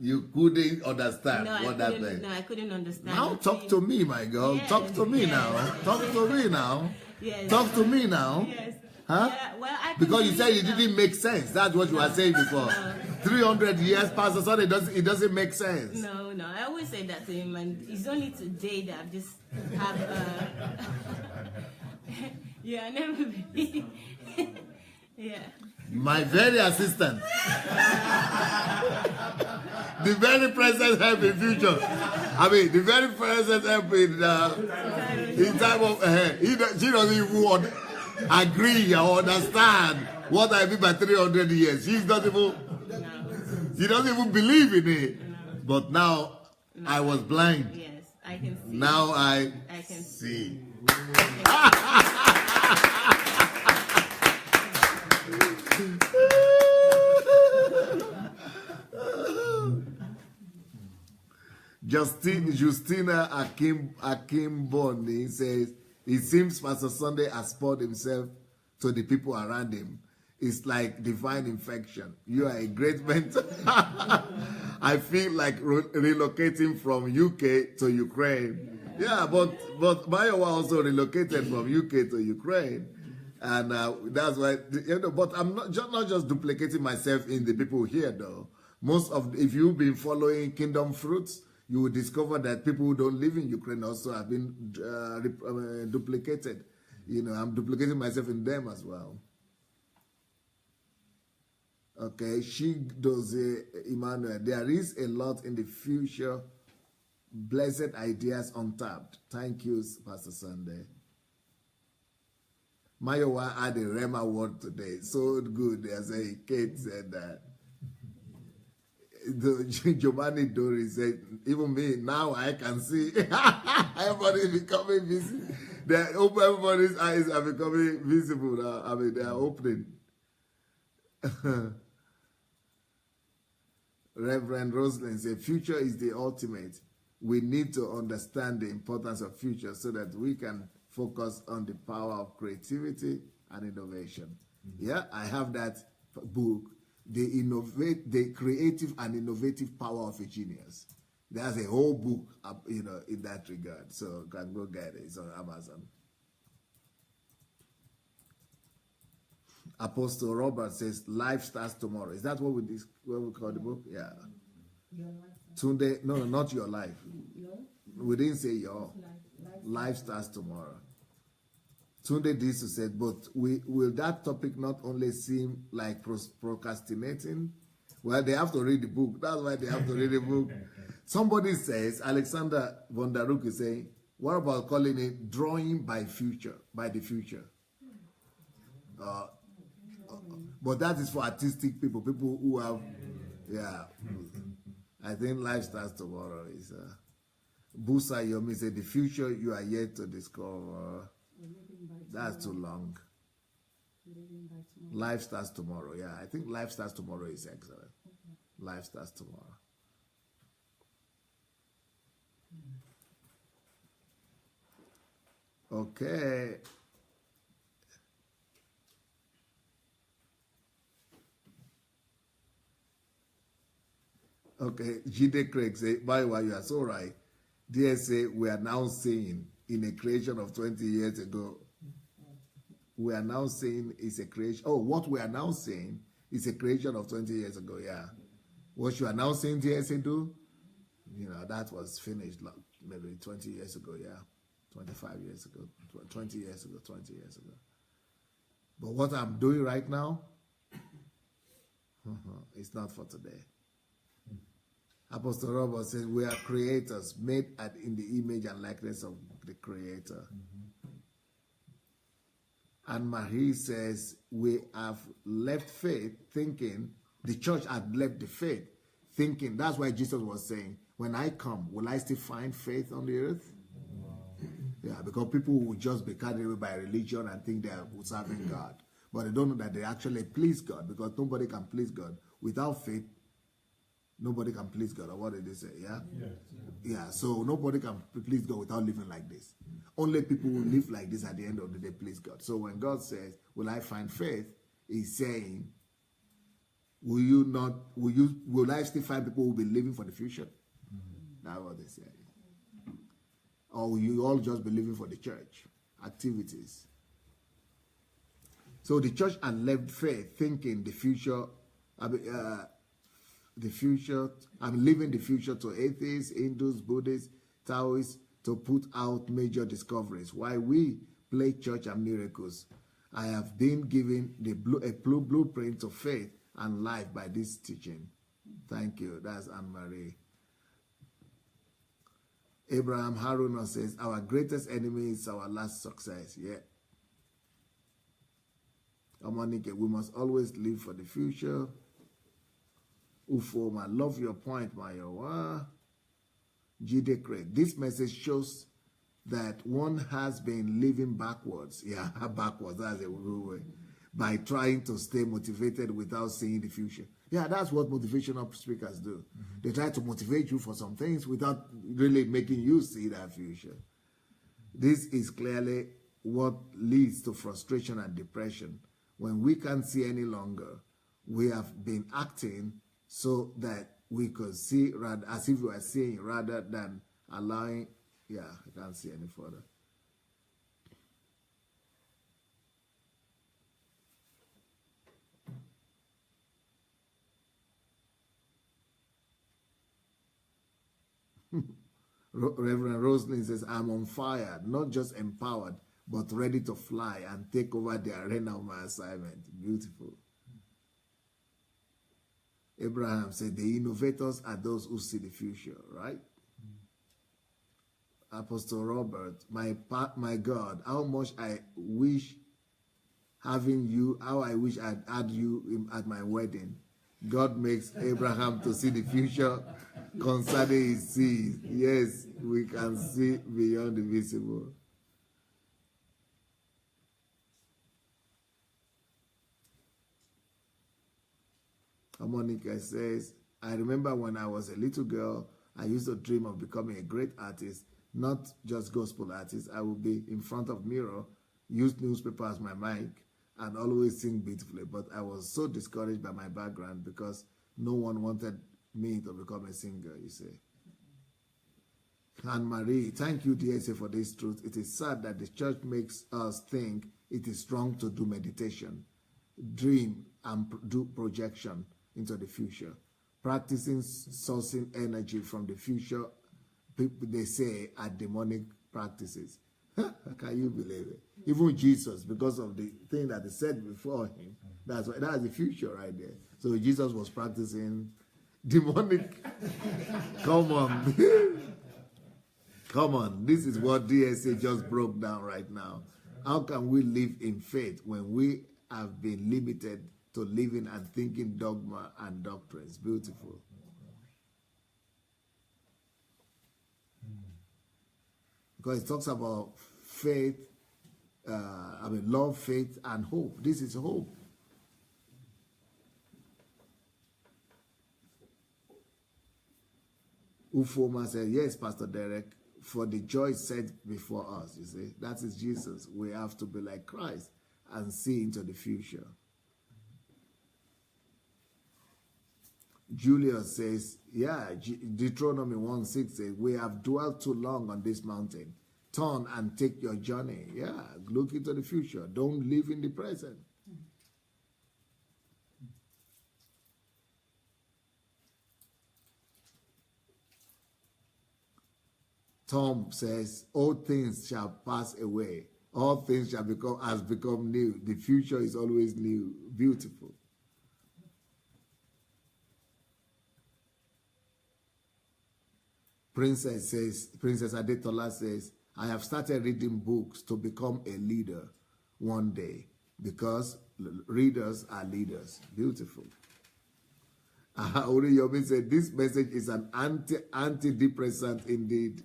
you couldn't understand what that meant. No, I couldn't understand. Now talk to me, my girl. Yes, talk to me now. Talk to me now. Yes. Talk to me now. Yes. Huh? Yeah, well, because you said it didn't make sense. That's what you were saying before. No. 300 years, Pastor Sunday, it doesn't make sense. No. I always say that to him, and it's only today that I've just have... yeah, I never been... Yeah. My very assistant. The very present help in future. I mean, the very present help in time of... she doesn't even agree or understand what I mean by 300 years. She doesn't even believe in it. No. But now I was blind. Yes, I can see. Now I can see. Justina Akimboni says, it seems Pastor Sunday has poured himself to the people around him. It's like divine infection. You are a great mentor. I feel like relocating from UK to Ukraine. Yeah, but Mayowa also relocated from UK to Ukraine. And that's why, but I'm not just duplicating myself in the people here, though. If you've been following Kingdom Fruits, you will discover that people who don't live in Ukraine also have been duplicated. You know, I'm duplicating myself in them as well. Okay, she does Emmanuel. There is a lot in the future. Blessed ideas untapped. Thank you, Pastor Sunday. Mayowa had a Rema word today. So good. As Kate said that. Giovanni Dori said, even me, now I can see. Everybody is becoming visible. Everybody's eyes are becoming visible now. I mean, they are opening. Reverend Rosalind said, future is the ultimate. We need to understand the importance of future so that we can focus on the power of creativity and innovation. Yeah, I have that book, The Creative and Innovative Power of a Genius. There's a whole book, in that regard. So you can go get it. It's on Amazon. Apostle Robert says, life starts tomorrow. Is that what we call the book? Yeah. Your life. Tunde, no, not your life. Your? We didn't say your. Life starts tomorrow. Tunde Disu said, but will that topic not only seem like procrastinating? Well, they have to read the book. That's why they have to read the book. Somebody says, Alexander Vondaruk is saying, what about calling it drawing by the future? But that is for artistic people who have, yeah. I think life starts tomorrow. Is Busa Yomi said, the future you are yet to discover. That's too long. Life starts tomorrow. Yeah, I think life starts tomorrow is excellent. Life starts tomorrow. Okay. Okay, Jide Craig say, by the way, you are so right. DSA, we are now saying in a creation of 20 years ago, we are now saying is a creation. Oh, what we are now saying is a creation of 20 years ago, yeah. What you are now saying, DSA, do, that was finished maybe 20 years ago, yeah. 25 years ago, 20 years ago, 20 years ago. But what I'm doing right now, it's not for today. Apostle Robert says, we are creators made in the image and likeness of the Creator. And Marie says, we have left faith thinking, the church had left the faith thinking, that's why Jesus was saying, when I come, will I still find faith on the earth? Yeah, because people will just be carried away by religion and think they are serving God. But they don't know that they actually please God, because nobody can please God. Without faith, nobody can please God. Or what did they say? Yeah? Yeah, so nobody can please God without living like this. Only people who live like this at the end of the day please God. So when God says, will I find faith? He's saying, will I still find people who will be living for the future? That's what they say. Or will you all just be living for the church activities? So the church had left faith thinking the future, I'm leaving the future to atheists, Hindus, Buddhists, Taoists to put out major discoveries. While we play church and miracles, I have been given a blueprint to faith and life by this teaching. Thank you. That's Anne-Marie. Abraham Haruna says, our greatest enemy is our last success. Yeah. Amonike, we must always live for the future. Ufo, I love your point, Mayowa. Jide Craig, this message shows that one has been living backwards. Yeah, backwards, that's a real way. By trying to stay motivated without seeing the future. Yeah, that's what motivational speakers do. They try to motivate you for some things without really making you see that future. This is clearly what leads to frustration and depression. When we can't see any longer, we have been acting so that we could see as if we are seeing rather than allowing. Yeah, I can't see any further. Reverend Roslyn says, I'm on fire, not just empowered, but ready to fly and take over the arena of my assignment. Beautiful. Abraham said, the innovators are those who see the future, right? Apostle Robert, my God, how much I wish having you, how I wish I'd had you at my wedding. God makes Abraham to see the future concerning his seed. Yes, we can see beyond the visible. Monica says, I remember when I was a little girl, I used to dream of becoming a great artist, not just gospel artist. I would be in front of mirror, use newspaper as my mic, and always sing beautifully. But I was so discouraged by my background because no one wanted me to become a singer, you say. Anne-Marie, thank you, DSA, for this truth. It is sad that the church makes us think it is wrong to do meditation, dream, and do projection into the future. practicing sourcing energy from the future, people, they say, are demonic practices. Can you believe it? Even Jesus, because of the thing that he said before him, that's the future right there. So Jesus was practicing demonic. Come on. Come on. This is what DSA just broke down right now. How can we live in faith when we have been limited to living and thinking dogma and doctrines? Beautiful. Because it talks about faith, love, faith, and hope. This is hope. Ufoma said, yes, Pastor Derek, for the joy set before us, you see, that is Jesus. We have to be like Christ and see into the future. Julius says, yeah, Deuteronomy 1:6 says, we have dwelt too long on this mountain. Turn and take your journey. Yeah, look into the future. Don't live in the present. Tom says, all things shall pass away. All things shall become new. The future is always new. Beautiful. Princess Adetola says, I have started reading books to become a leader one day because readers are leaders. Beautiful. Uriyomi said, this message is an antidepressant indeed.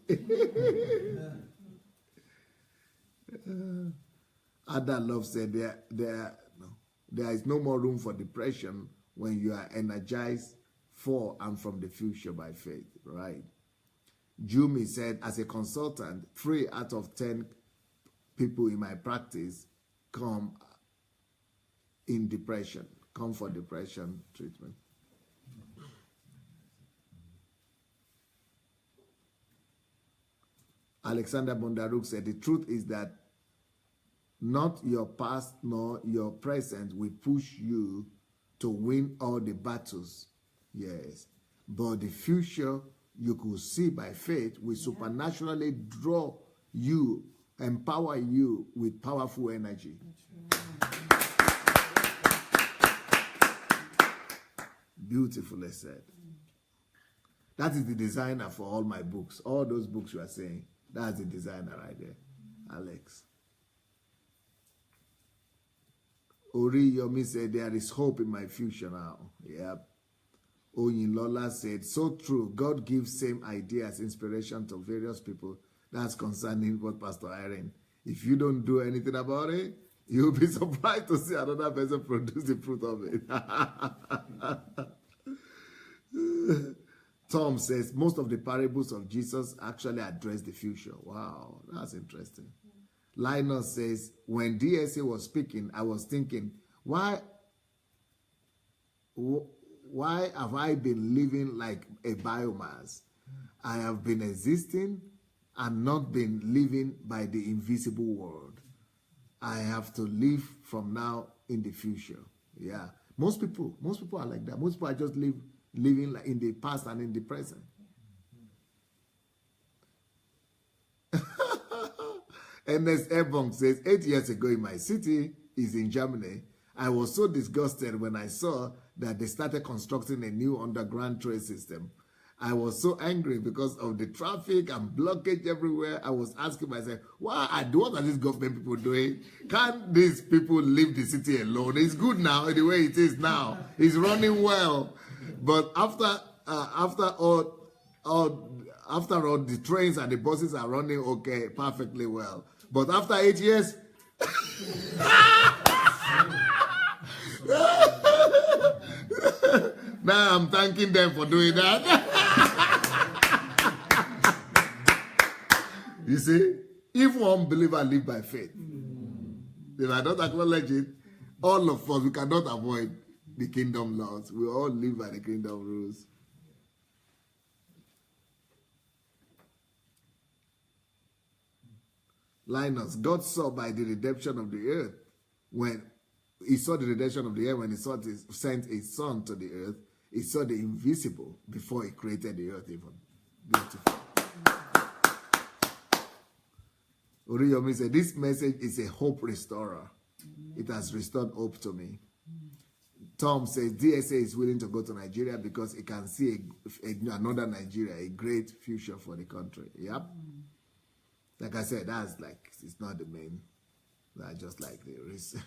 Ada Love said, there is no more room for depression when you are energized for and from the future by faith. Right. Jumi said, as a consultant, 3 out of 10 people in my practice come for depression treatment. Alexander Bondaruk said, the truth is that not your past nor your present will push you to win all the battles. Yes. But the future you could see by faith will supernaturally draw you, empower you with powerful energy. Beautifully said. That is the designer for all my books. All those books you are saying, that's the designer right there, Alex. Ori Yomi said, there is hope in my future now. Yep. Oyinlola said, so true. God gives same ideas, inspiration to various people. That's concerning what Pastor Irene. If you don't do anything about it, you'll be surprised to see another person produce the fruit of it. Tom says, most of the parables of Jesus actually address the future. Wow, that's interesting. Linus says, when DSA was speaking, I was thinking, why have I been living like a biomass? I have been existing and not been living by the invisible world. I have to live from now in the future. Yeah. Most people are like that. Most people are just living like in the past and in the present. Ernest Ebong says, 8 years ago in my city, is in Germany, I was so disgusted when I saw that they started constructing a new underground train system. I was so angry because of the traffic and blockage everywhere. I was asking myself, what are these government people doing? Can't these people leave the city alone? It's good now, the way it is now. It's running well. But after all, the trains and the buses are running okay, perfectly well. But after 8 years, now I'm thanking them for doing that. You see, if one believer live by faith, if I don't acknowledge it, all of us, we cannot avoid the kingdom laws. We all live by the kingdom rules. Linus, God saw by the redemption of the earth, when he saw the redemption of the earth, when he sent his son to the earth, He saw the invisible before he created the earth even. Beautiful. Oriyomi said, this message is a hope restorer. It has restored hope to me. Tom says, DSA is willing to go to Nigeria because it can see another Nigeria, a great future for the country. Yep. Like I said, that's like, it's not the main. That's just like the risk.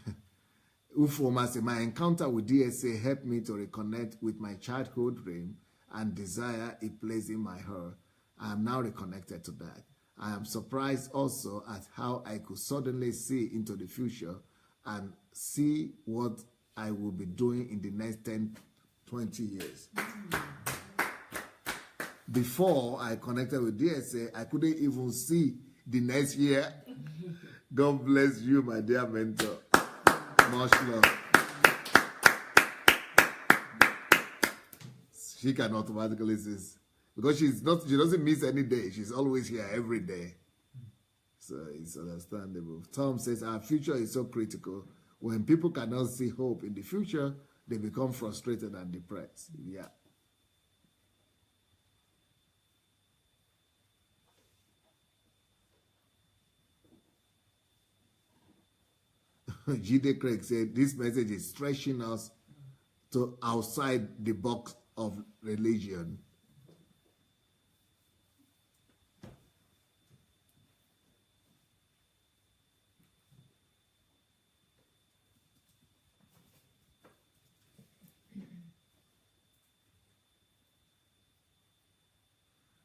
Ufoma said, my encounter with DSA helped me to reconnect with my childhood dream and desire it placed in my heart. I am now reconnected to that. I am surprised also at how I could suddenly see into the future and see what I will be doing in the next 10, 20 years. Before I connected with DSA, I couldn't even see the next year. God bless you, my dear mentor. Much love. She can automatically see, because she doesn't miss any day. She's always here every day. So it's understandable. Tom says, our future is so critical. When people cannot see hope in the future, they become frustrated and depressed. Yeah. G.D. Craig said, this message is stretching us to outside the box of religion.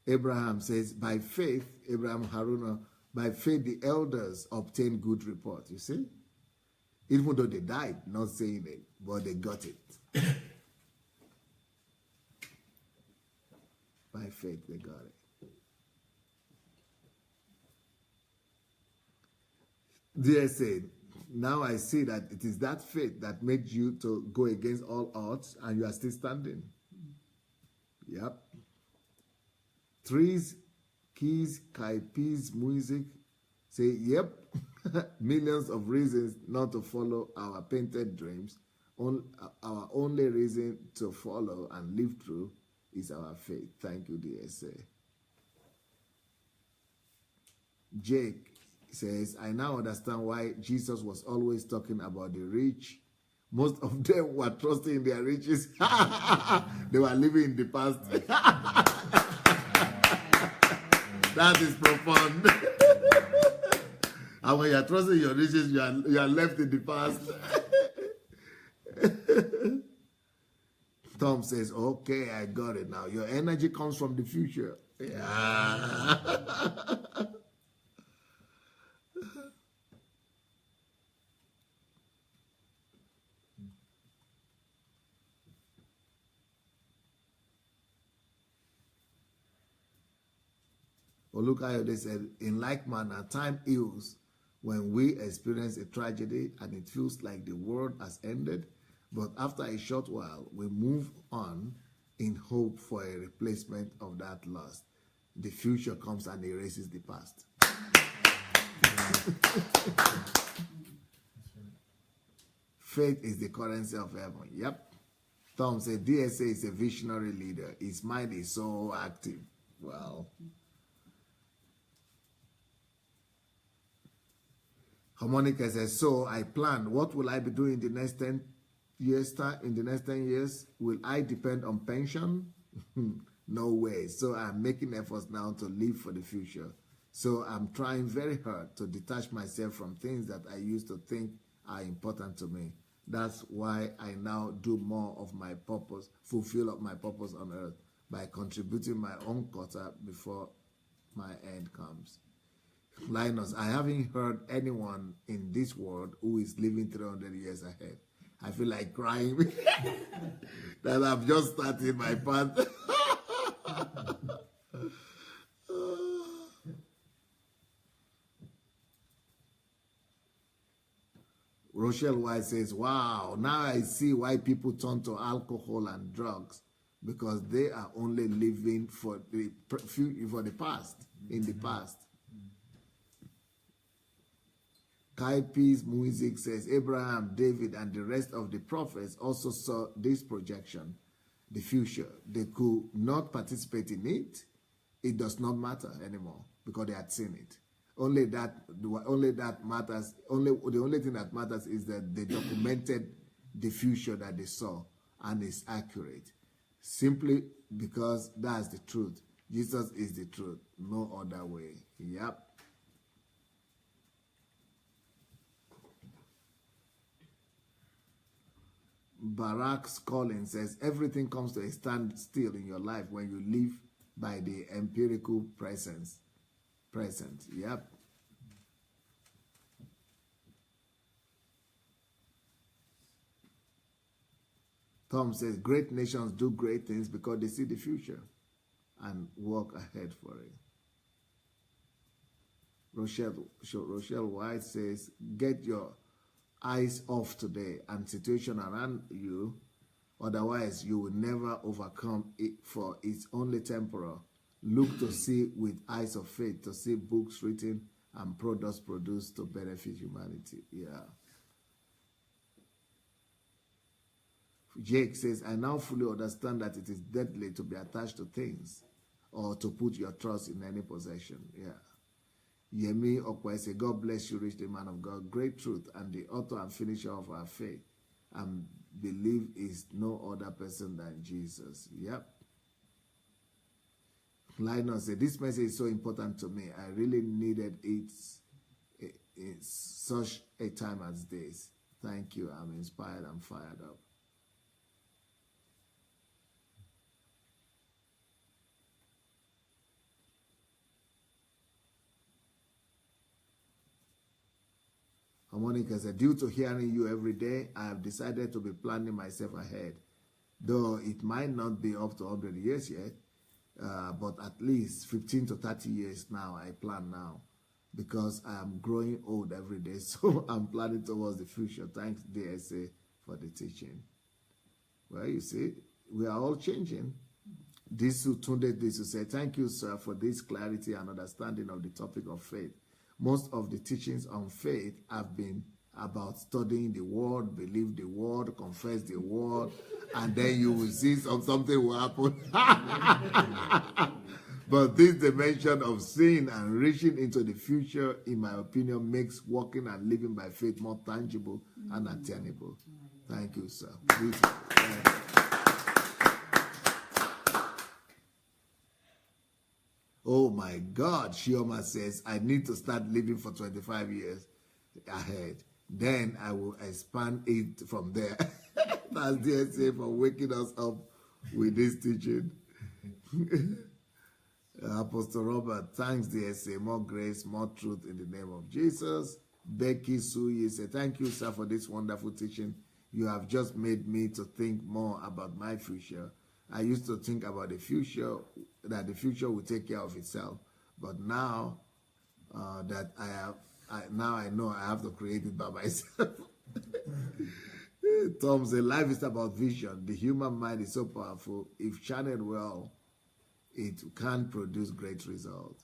Abraham says, by faith, Abraham Haruna, by faith the elders obtained good report. You see? Even though they died, not saying it, but they got it. By faith, they got it. Dear said, now I see that it is that faith that made you to go against all odds, and you are still standing. Yep. Trees, keys, peas, music. Say, yep. Millions of reasons not to follow our painted dreams. Our only reason to follow and live through is our faith. Thank you, DSA. Jake says, I now understand why Jesus was always talking about the rich. Most of them were trusting in their riches. They were living in the past. That is profound. And when you are trusting your riches, you are left in the past. Tom says, okay, I got it now. Your energy comes from the future. Yeah. Olukayode said, in like manner, time heals when we experience a tragedy and it feels like the world has ended, but after a short while, we move on in hope for a replacement of that loss. The future comes and erases the past. Faith is the currency of heaven. Yep. Tom said, DSA is a visionary leader. His mind is so active. Well, Harmonica says, so I planned, what will I be doing in the next 10 years? In the next 10 years, will I depend on pension? No way. So I'm making efforts now to live for the future. So I'm trying very hard to detach myself from things that I used to think are important to me. That's why I now do more of my purpose, fulfill up my purpose on earth by contributing my own quota before my end comes. Linus, I haven't heard anyone in this world who is living 300 years ahead. I feel like crying that I've just started my path. Rochelle White says, wow, now I see why people turn to alcohol and drugs, because they are only living for the past, in the past. Kai P's music says, Abraham, David, and the rest of the prophets also saw this projection. the future. They could not participate in it. It does not matter anymore because they had seen it. The only thing that matters is that they documented the future that they saw and is accurate. Simply because that's the truth. Jesus is the truth. No other way. Yep. Barack's Collins says, everything comes to a standstill in your life when you live by the empirical present. Yep. Tom says, great nations do great things because they see the future and work ahead for it. Rochelle White says, get your eyes off today and situation around you, otherwise you will never overcome it, for it's only temporal. Look to see with eyes of faith, to see books written and products produced to benefit humanity. Yeah. Jake says, I now fully understand that it is deadly to be attached to things or to put your trust in any possession. Yeah. Yemi Okwe says, God bless you, rich man of God. Great truth and the author and finisher of our faith and believe is no other person than Jesus. Yep. Lionel said, this message is so important to me. I really needed it in such a time as this. Thank you. I'm inspired and fired up. Monica said, due to hearing you every day, I have decided to be planning myself ahead. Though it might not be up to 100 years yet, but at least 15 to 30 years now, I plan now. Because I am growing old every day, so I'm planning towards the future. Thanks, DSA, for the teaching. Well, you see, we are all changing. Disu Tunde Disu said, thank you, sir, for this clarity and understanding of the topic of faith. Most of the teachings on faith have been about studying the word, believe the word, confess the word, and then you will see something will happen. But this dimension of seeing and reaching into the future, in my opinion, makes walking and living by faith more tangible and attainable. Thank you, sir. Oh my God, Shioma says, I need to start living for 25 years ahead. Then I will expand it from there. That's DSA for waking us up with this teaching. Apostle Robert, thanks DSA, more grace, more truth in the name of Jesus. Becky Suyi said, thank you, sir, for this wonderful teaching. You have just made me to think more about my future. I used to think about the future, that the future will take care of itself. But now that I know I have to create it by myself. Tom said, life is about vision. The human mind is so powerful. If channeled well, it can produce great results.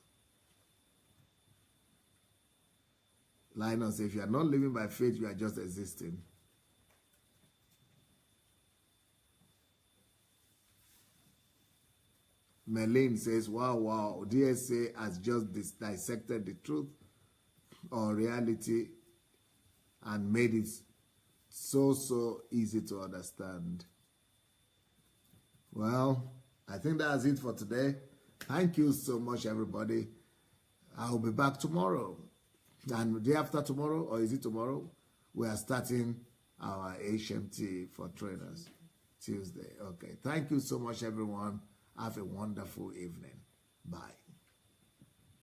Lionel says, if you are not living by faith, you are just existing. Merlin says, wow, DSA has just dissected the truth or reality and made it so easy to understand. Well, I think that's it for today. Thank you so much, everybody. I'll be back tomorrow. And the day after tomorrow, or is it tomorrow? We are starting our HMT for trainers. Tuesday. Okay. Thank you so much, everyone. Have a wonderful evening. Bye.